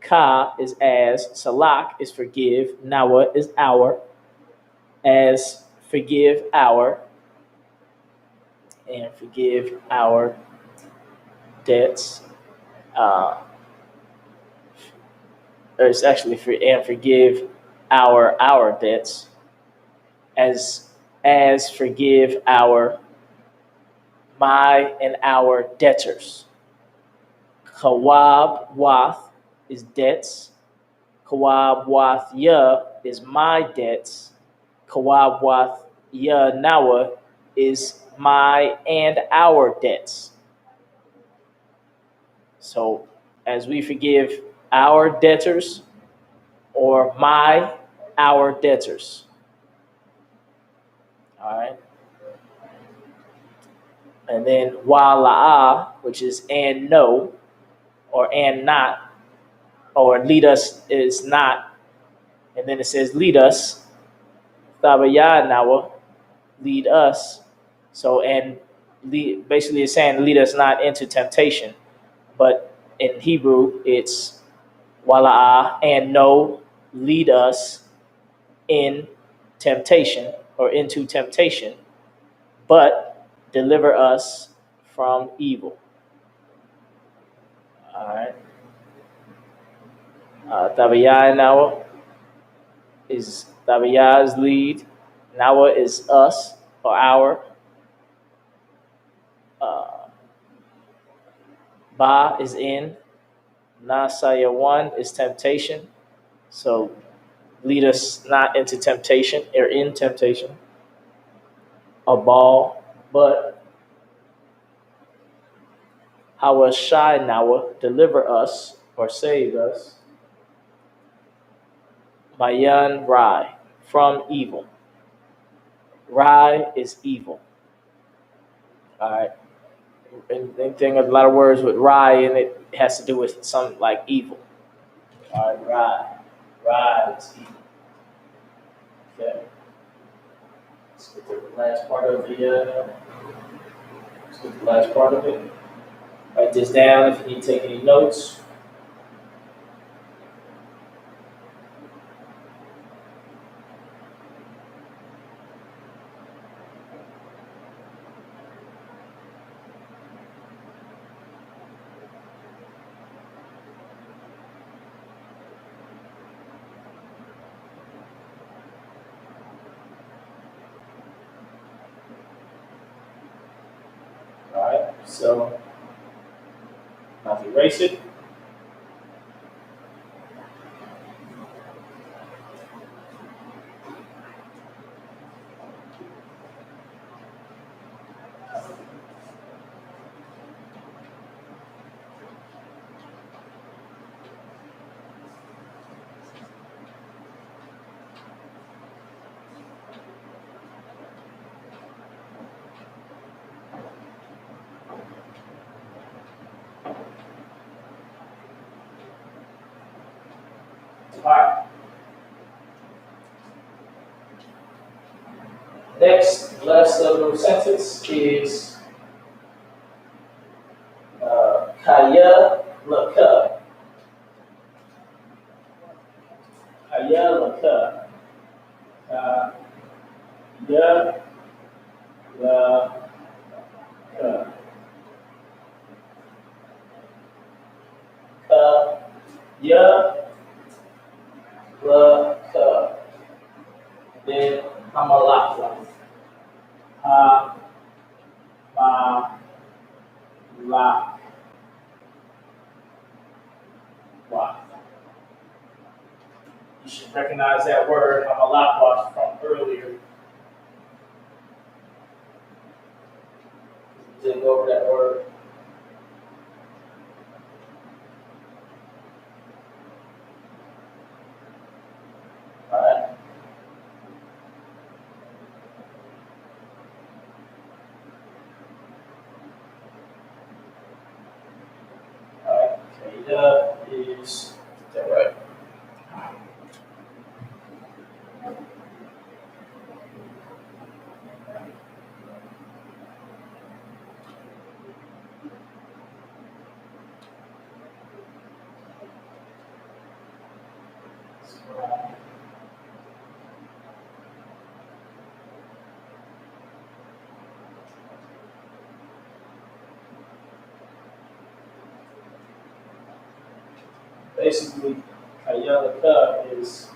[SPEAKER 1] Ka is as, salak is forgive, nawa is our, as forgive our, and forgive our debts. Or it's actually for and forgive our debts, as forgive our my and our debtors. Kawab wath is debts. Kawab wath ya is my debts. Kawab wath ya nawa is my and our debts. So as we forgive our debtors, or my our debtors. All right. And then wala'a, which is and no, or and not, or lead us is not. And then it says lead us. Thabaya nawa, lead us. So and lead, basically it's saying lead us not into temptation. But in Hebrew it's wala'a and no, lead us in temptation or into temptation, but deliver us from evil. All right. Tabiyah Nawa is Tabiyah's lead. Nawa is us or our. Ba is in. Nasaya one is temptation. So lead us not into temptation or in temptation. A ball, but Hawa Shai Nawa, deliver us or save us. Mayan Rai, from evil. Rai is evil. All right. Anything, a lot of words with Rai in it has to do with some like evil. All right, Rai. Rai is evil. Okay. Let's get to the last part of it. Write this down if you need to take any notes. All right, so I'll erase it. right. Next, last level of sentence is kaya laka. Kaya laka. Kaya laka. Kaya laka. Then hamalakwa. Ha ma la wa. You should recognize that word hamalakwa from earlier. Didn't go over that word. All right. All right. Kaya is that right? Basically, Kayalaka is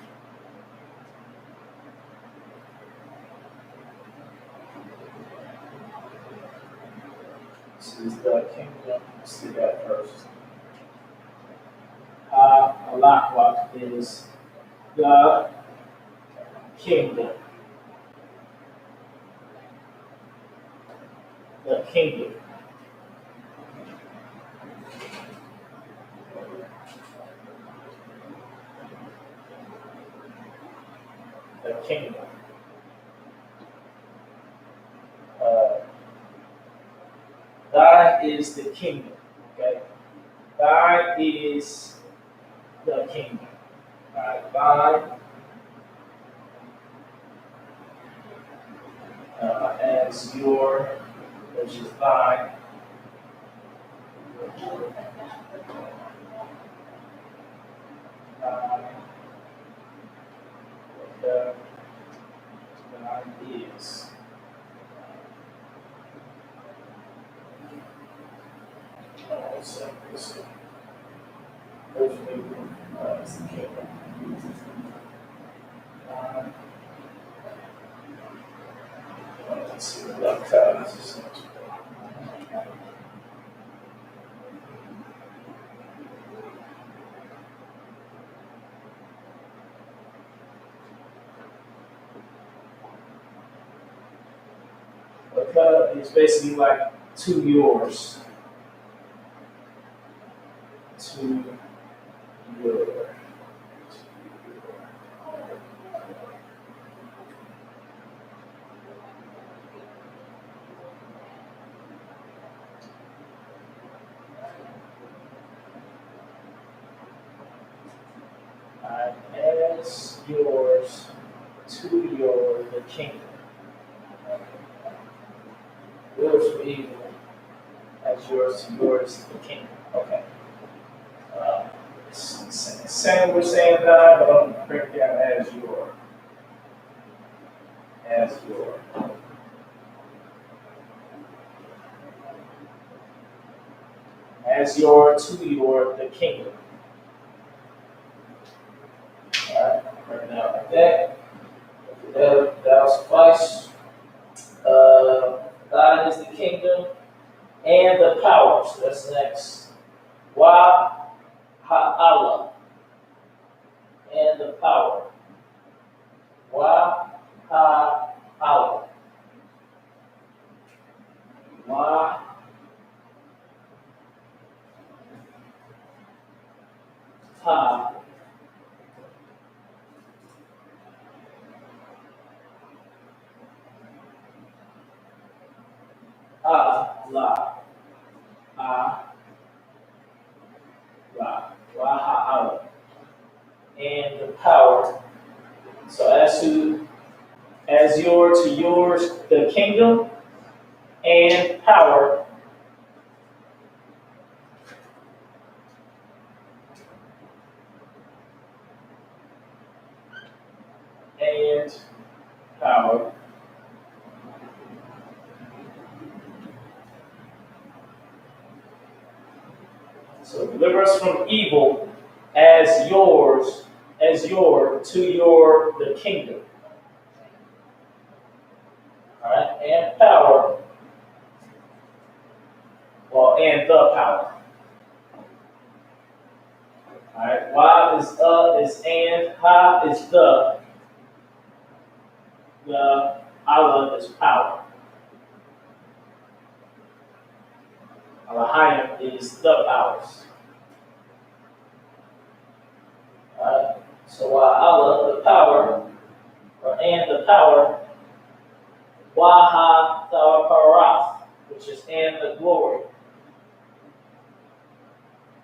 [SPEAKER 1] this is the kingdom. Let's do that first. Alakwa is the kingdom. The kingdom. The kingdom. Uh, Thine is the kingdom. Okay. Thine is the kingdom. All right. Thine as your, which is thine. Thine, the, thine is. So, it's the kingdom. Let's see what that is. It's basically like to yours. To your. As yours to your the kingdom. Yours for evil. As yours to yours the kingdom. Okay. Same we're saying that, but I'm break down as your. As your. As your to your the kingdom. Alright, break it down like that. That'll suffice. God is the kingdom and the power. So that's next. Wa ha'ala and the power. Wa ha'ala. Wa ha la la wa ha'ala and the power. So as your to yours the kingdom and power and power. So deliver us from evil as yours, as your to your the kingdom. All right, and power. Well, and the power. All right, why is and, ha is the Allah is power. Alahayim is the powers. All right, so why Allah the power, or and the power, waha the which is and the glory.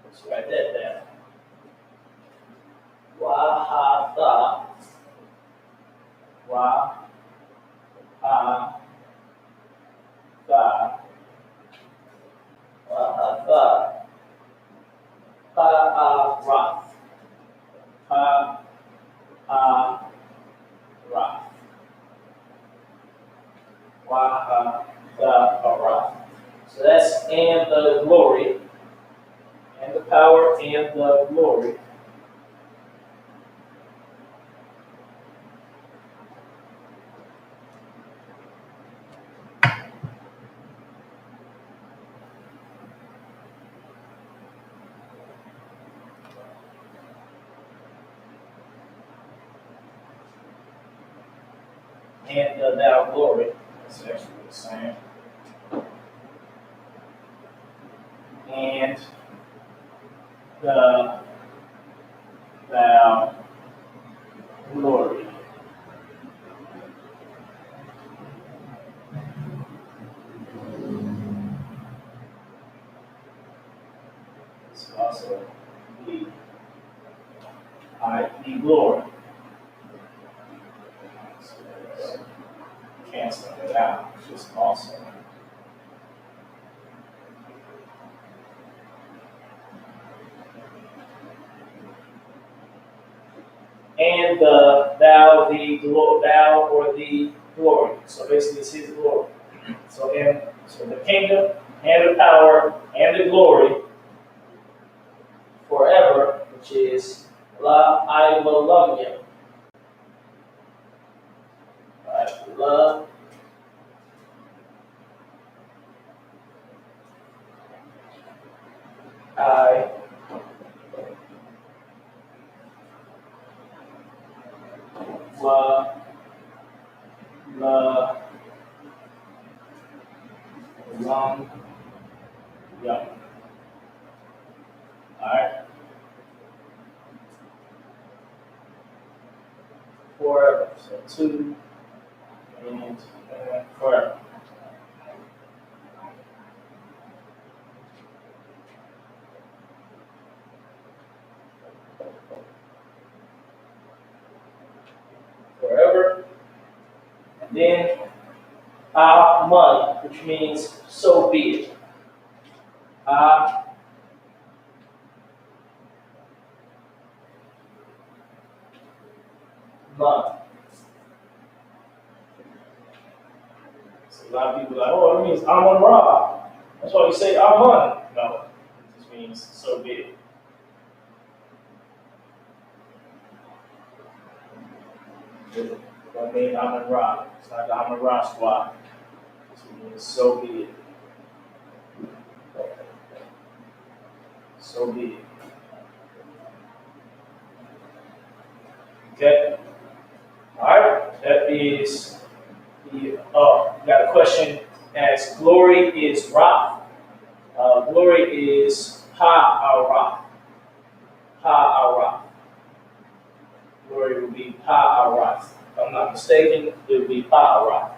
[SPEAKER 1] Let's write that down. Wahata, Wahata, Wahata, Ha'arath, Ha'arath, Wahata. So that's and the glory, and the power, and the glory. And the thou glory. That's actually the same. And the thou glory. It's also the glory. So cancel it out. It's just also. And thou or the glory. So basically, it's his glory. So the kingdom and the power and the glory forever, which is La Iwalamya. La I La Long Young. Alright. Forever. So two and forever. Forever. And then Aman, which means so be it. Aman. So a lot of people are like, oh, it means Amun Ra. That's why you say Amun. No, it just means so be it. It don't mean Amun Ra. It's not the Amun Ra squad. It means so be it. So be it. Okay. Alright, that is the got a question as glory is Ra. Glory is Ha-Ara. Ha-Ara. Glory will be Ha-Ara. If I'm not mistaken, it will be Ha-Ara.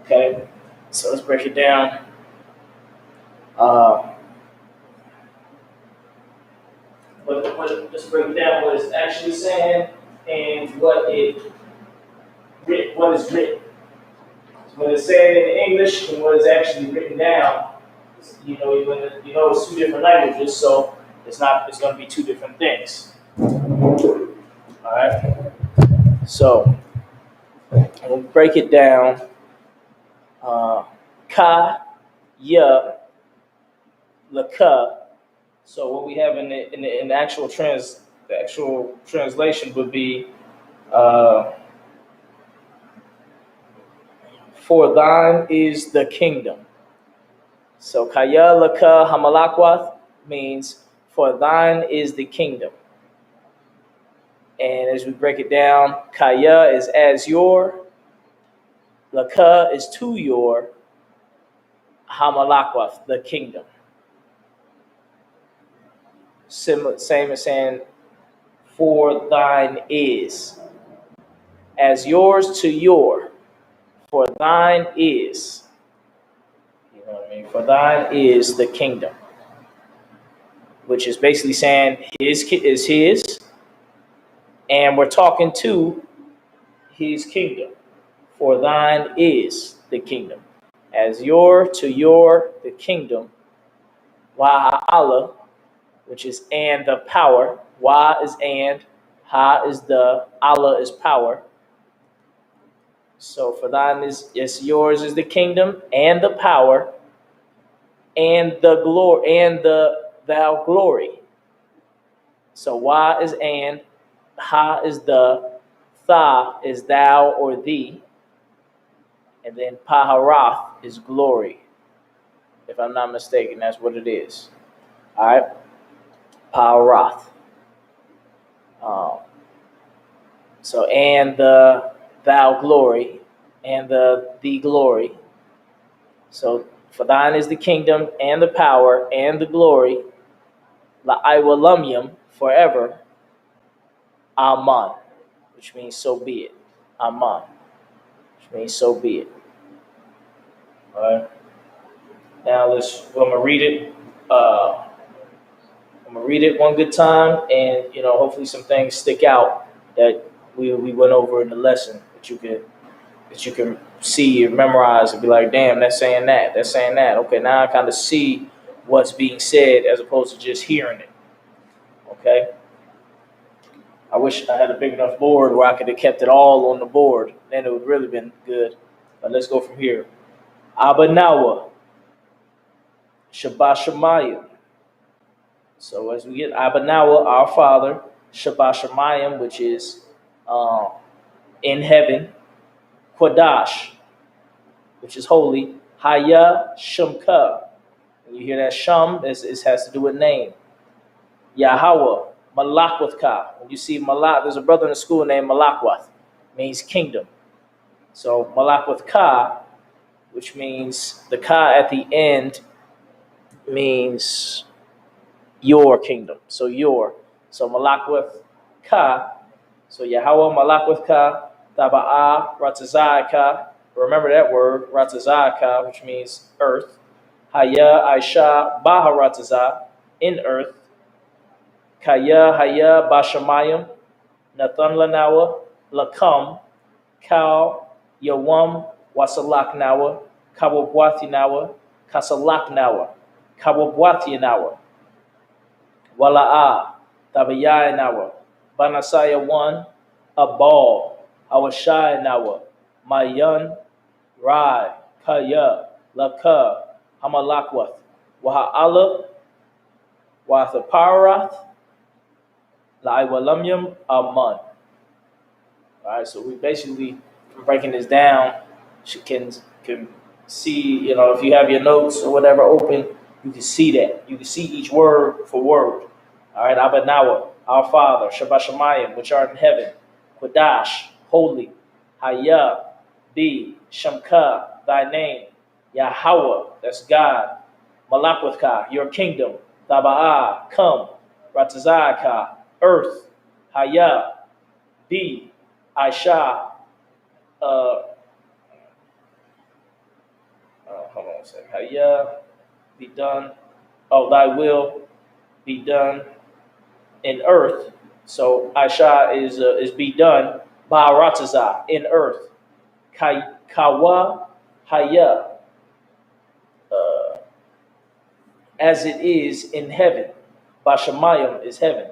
[SPEAKER 1] Okay, so let's break it down. let's break down what it's actually saying and what is written. So when it's saying in English and what is actually written down, it's two different languages, so it's going to be two different things. All right. So we'll break it down. Ka, ya, laka. So what we have in the actual translation would be, uh, for thine is the kingdom. So kaya laka hamalakwath means for thine is the kingdom. And as we break it down, kaya is as your, laka is to your, hamalakwath, the kingdom. Same as saying for thine is. As yours to your, for thine is. You know what I mean? For thine is the kingdom. Which is basically saying his is his, and we're talking to his kingdom. For thine is the kingdom. As your to your, the kingdom. Wa Allah, which is and the power. Wa is and, ha is the, Allah is power. So for thine is yours is the kingdom and the power and the glory and the thou glory. So wa is and, ha is the, tha is thou or thee, and then paharath is glory. If I'm not mistaken, that's what it is. All right, paharath. So and the thou glory and the glory. So for thine is the kingdom and the power and the glory. La'aiwalamyam, forever. Aman, which means so be it. Aman, which means so be it. All right. Now I'm gonna read it. I'm gonna read it one good time, and hopefully some things stick out that we went over in the lesson that you can see or memorize and be like, damn, that's saying that, that's saying that. Okay, now I kind of see what's being said as opposed to just hearing it. Okay. I wish I had a big enough board where I could have kept it all on the board. Then it would really been good. But let's go from here. Abanawa, Shabashamayim. So as we get Abanawa, our Father, Shabashamayim, which is in heaven, Quadash, which is holy, Haya Shumka. When you hear that Shum, it has to do with name. Yahweh, Malakwathka. When you see Malak, there's a brother in the school named Malakwath, means kingdom. So Malakwathka, which means the ka at the end means your kingdom. So your. So Malakwathka. So Yahweh Malakwathka, Taba'a, Ratazaka. Remember that word, Ratazaka, which means earth. Haya, Aisha, Baharataza, in earth. Kaya, Haya, Bashamayim, Nathan Lanawa, Lakam, Kal, Yawam, Wasalaknawa, Kawabwathinawa, Kasalaknawa, Kawabwathinawa, Wala'a, Tabayayanawa, Banasaya 1, Abal, Awashayanawa, Mayan, Rai, Kaya, Laka, Hamalakwath, Waha'ala, Wathaparath, Laiwalamyam, Aman. All right, so we basically, from breaking this down, you can see, if you have your notes or whatever open, you can see that. You can see each word for word. All right, Abanawa, our Father, Shabashamayim, which art in heaven, Qudash, holy, Haya, be, Shamka, thy name, Yahweh, that's God, Malakwathka, your kingdom, Taba'a, come, Ratazaka, earth, Haya, be, Aisha, hold on a second, Haya, be done, thy will be done, in earth. So Aisha is be done. Ba'arataza in earth. Kawa haya as it is in heaven. Bashamayim is heaven.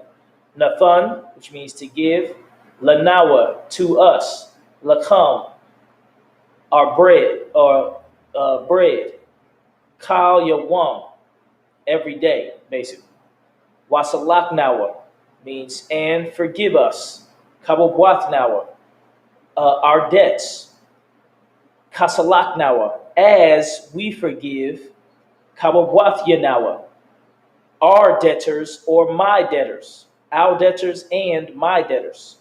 [SPEAKER 1] Nathan, which means to give. Lanawa, to us. Lakam, our bread, or bread. Kal Yawam, every day, basically. Wasalaknawa means and forgive us. Kababwathnawa, our debts. Kasalaknawa, as we forgive. Kababwathyanawa, our debtors or my debtors, our debtors and my debtors.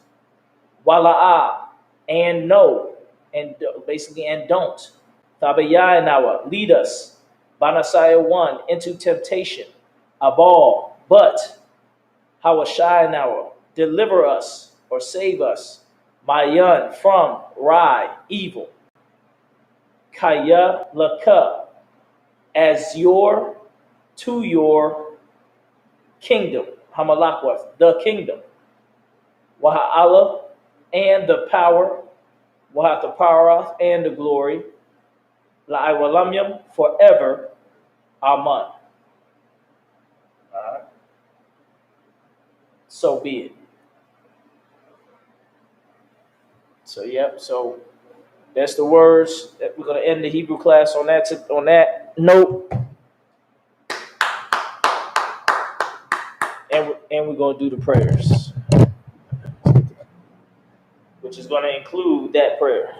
[SPEAKER 1] Wala'a, and no, and basically and don't. Tabayanawa, lead us. Banasaya 1, into temptation. Abal, but. Hawashayanawa, deliver us or save us. Mayan, from. Rai, evil. Kaya laka, as your, to your kingdom. Hamalakwath, the kingdom. Waha'ala, and the power. Wahataparath, and the glory. La'iwalamyam, forever. Aman. So be it. So yep. So that's the words. We're gonna end the Hebrew class on that note, and we're gonna do the prayers, which is gonna include that prayer.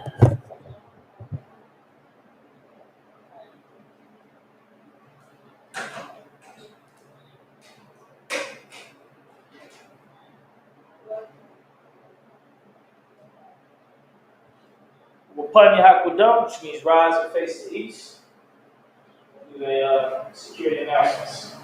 [SPEAKER 1] Wapanya Hakwadam, which means rise and face the east. The security announcements.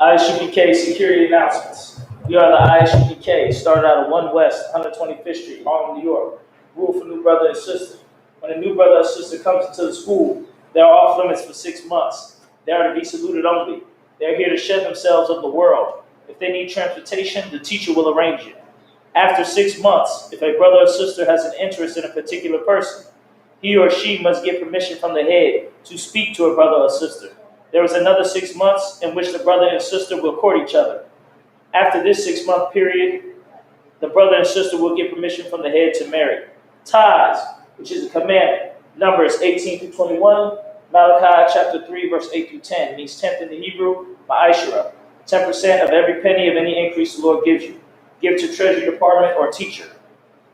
[SPEAKER 1] ISUPK security announcements. We are the ISUPK, started out of 1 West, 125th Street, Harlem, New York. Rule for new brother and sister. When a new brother or sister comes into the school, they are off limits for 6 months. They are to be saluted only. They are here to shed themselves of the world. If they need transportation, the teacher will arrange it. After 6 months, if a brother or sister has an interest in a particular person, he or she must get permission from the head to speak to a brother or sister. There is another 6 months in which the brother and sister will court each other. After this 6-month period, the brother and sister will get permission from the head to marry. Tithes, which is a commandment. Numbers 18 through 21. Malachi chapter 3, verse 8 through 10 means tenth in the Hebrew, ma'ashara. 10% of every penny of any increase the Lord gives you. Give to treasury department or teacher.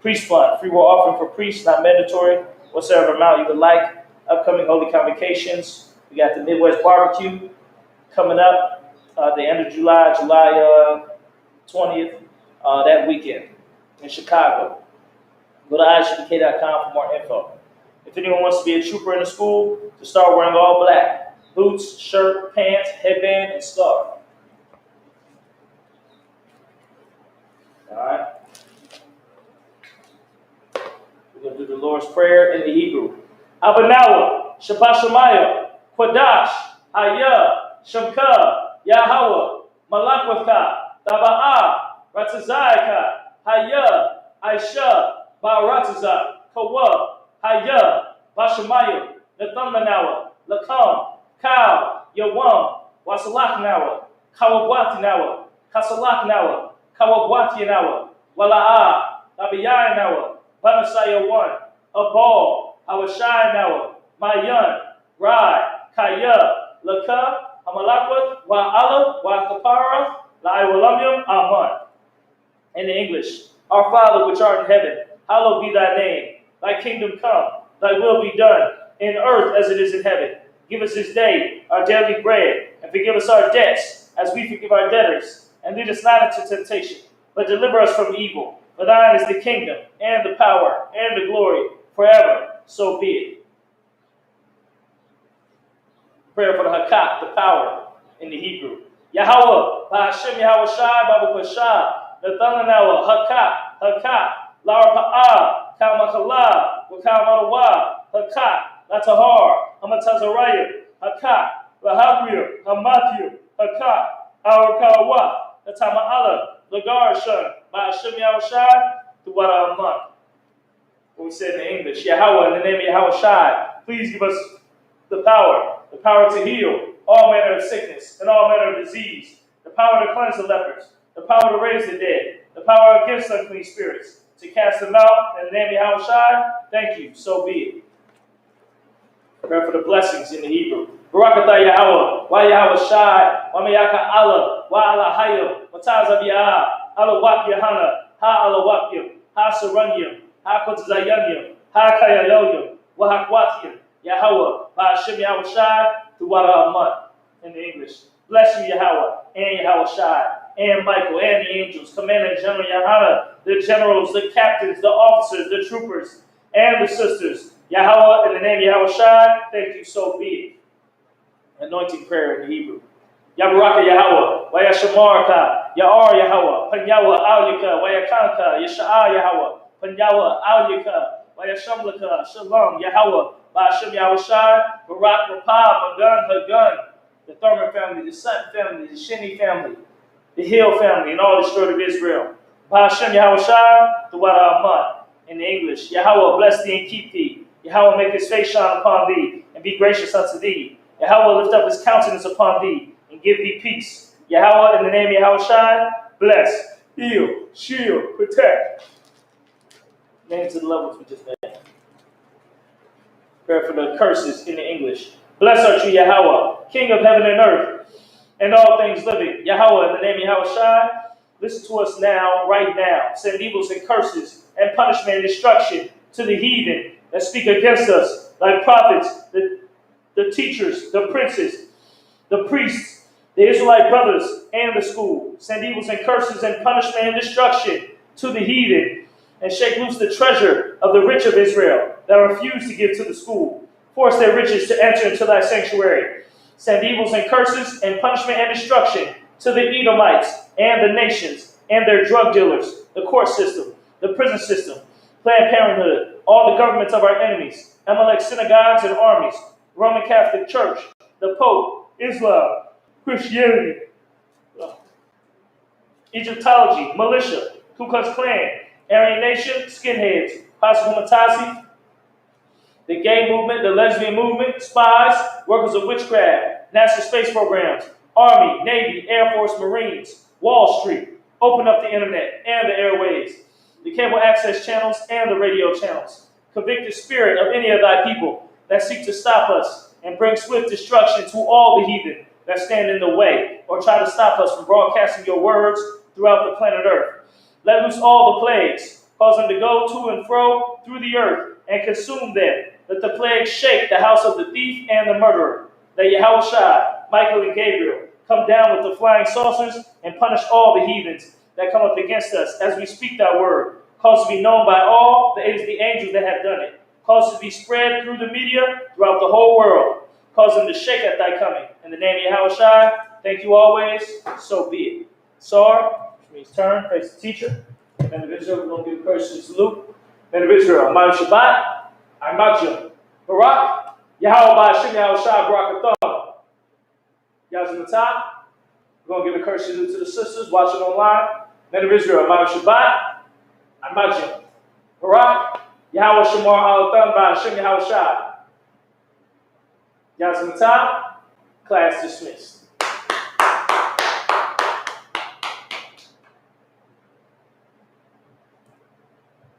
[SPEAKER 1] Priest fund, free will offering for priests, not mandatory. Whatever amount you would like. Upcoming holy convocations. We got the Midwest barbecue coming up the end of July, July 20th, that weekend in Chicago. Go to ishbk.com for more info. If anyone wants to be a trooper in the school, to start wearing all black. Boots, shirt, pants, headband, and scarf. All right. We're going to do the Lord's Prayer in the Hebrew. Abanawa, Shabbat Shemayah, Quadash, Haya, Shamka, Yahweh, Malakwatha, Taba'ah, Ratzazayaka, Haya, Aisha, Ba'arataza, Kawa, Haya, Bashamayim, Nathamanawa, Lakam, Kal, Yawam, Wasalaknawa, Kawabwatinawa, Kasalaknawa, Kawabwatinawa, Wala'ah, Tabiyanawa, Banasaya 1, Abal, Hawashayanawa, Mayan, Rai, Kaya, Laka, Amalakwat, Wa'ala, Wa'akapara, La'iwalamyam, Aman. In the English, our Father which art in heaven, hallowed be thy name. Thy kingdom come, thy will be done, in earth as it is in heaven. Give us this day our daily bread, and forgive us our debts, as we forgive our debtors. And lead us not into temptation, but deliver us from evil. For thine is the kingdom, and the power, and the glory, forever. So be it. Prayer for the Hakak, the power, in the Hebrew. Yahweh, Ba'ashem Yahweh Shai, Babakashah, Nathananawa, Hakak, Hakak, Lara Pa'ah, Kalmakala, Wakalmanawa, Hakak, Latahar, Hamatazarayim, Hakak, Lahabrir, Hamathiu, Hakak, Our Kawa, the Tama Allah, Lagar Shun, Ba'ashim Yahushai, Tuwara Aman. What we said in English, Yahweh, in the name of Yahweh Shai, please give us the power to heal all manner of sickness and all manner of disease, the power to cleanse the lepers, the power to raise the dead, the power against unclean spirits, to cast them out in the name of Yahweh Shai. Thank you, so be it. Pray for the blessings in the Hebrew. Barakatah Yahweh, Wa Yahweh Shai, Wa Mayaka Allah, Wa Allah Hayim, Wa Tazab Yah, Allah Wak Yahana, Ha Allah Wakyim, Ha Saranyim, Ha Kotazayanyim, Ha Kayayoyim, Wa Hakwathim, Yahweh, Ba'ashim Yahweh Shai, Tuwara Aman, in the English. Bless you, Yahweh, and Yahweh Shai, and Michael, and the angels, Commander General Yahana, the generals, the captains, the officers, the troopers, and the sisters. Yahweh, in the name of Yahweh Shai, thank you, so be it. Anointing prayer in the Hebrew. Yabaraka Yahweh, Wayashamarka, Ya'ar Yahweh, Panyawa Al-Yaka, Wayakanka, Yasha'a Yahweh, Panyawa Al-Yaka, Wayashamlaka, Shalom Yahweh, Ba'ashim Yahweh Shai, Barak Rapah, Magan Hagun, the Thurman family, the Sutton family, the Shini family, the Hill family, and all the steward of Israel. Ba'ashim Yahweh Shai, Tuwara Aman, in the English. Yahweh bless thee and keep thee. Yahweh make his face shine upon thee, and be gracious unto thee. Yahweh lift up his countenance upon thee, and give thee peace. Yahweh, in the name of Yahweh Shai, bless, heal, shield, protect. Names of the levels we just made. Prayer for the curses in the English. Bless art you, Yahweh, King of heaven and earth, and all things living. Yahweh, in the name of Yahweh Shai, listen to us now, right now. Send evils and curses, and punishment and destruction to the heathen that speak against us, like prophets, the teachers, the princes, the priests, the Israelite brothers, and the school. Send evils and curses and punishment and destruction to the heathen, and shake loose the treasure of the rich of Israel that refuse to give to the school. Force their riches to enter into thy sanctuary. Send evils and curses and punishment and destruction to the Edomites and the nations and their drug dealers, the court system, the prison system, Planned Parenthood, all the governments of our enemies, Amalek synagogues and armies, Roman Catholic Church, the Pope, Islam, Christianity, Egyptology, militia, Ku Klux Klan, Aryan Nation, skinheads, Possible Matasi, the gay movement, the lesbian movement, spies, workers of witchcraft, NASA space programs, Army, Navy, Air Force, Marines, Wall Street, open up the internet and the airwaves, the cable access channels and the radio channels. Convict the spirit of any of thy people that seek to stop us and bring swift destruction to all the heathen that stand in the way or try to stop us from broadcasting your words throughout the planet Earth. Let loose all the plagues, cause them to go to and fro through the earth and consume them. Let the plagues shake the house of the thief and the murderer. Let Yahweh Shai, Michael and Gabriel come down with the flying saucers and punish all the heathens that come up against us as we speak thy word. Cause it to be known by all that it is the angels that have done it. Cause it to be spread through the media throughout the whole world. Cause them to shake at thy coming. In the name of Yahweh Shai, thank you always, so be it. Sar, which means turn, praise the teacher. Men of Israel, we're going to give a person salute. Men of Israel, Ma'am Shabbat, Imajim, Barak, Yahweh Ba'ashim Yahweh Shai, Barak Atham. Yazim Atah, we're going to give a courtesy salute to the sisters watching online. Men of Israel, Ma'am Shabbat, Imajim, Barak, Yahweh Shamar Al-Atham, Ba'ashim Yahweh Shai. Yazim Atah, class dismissed.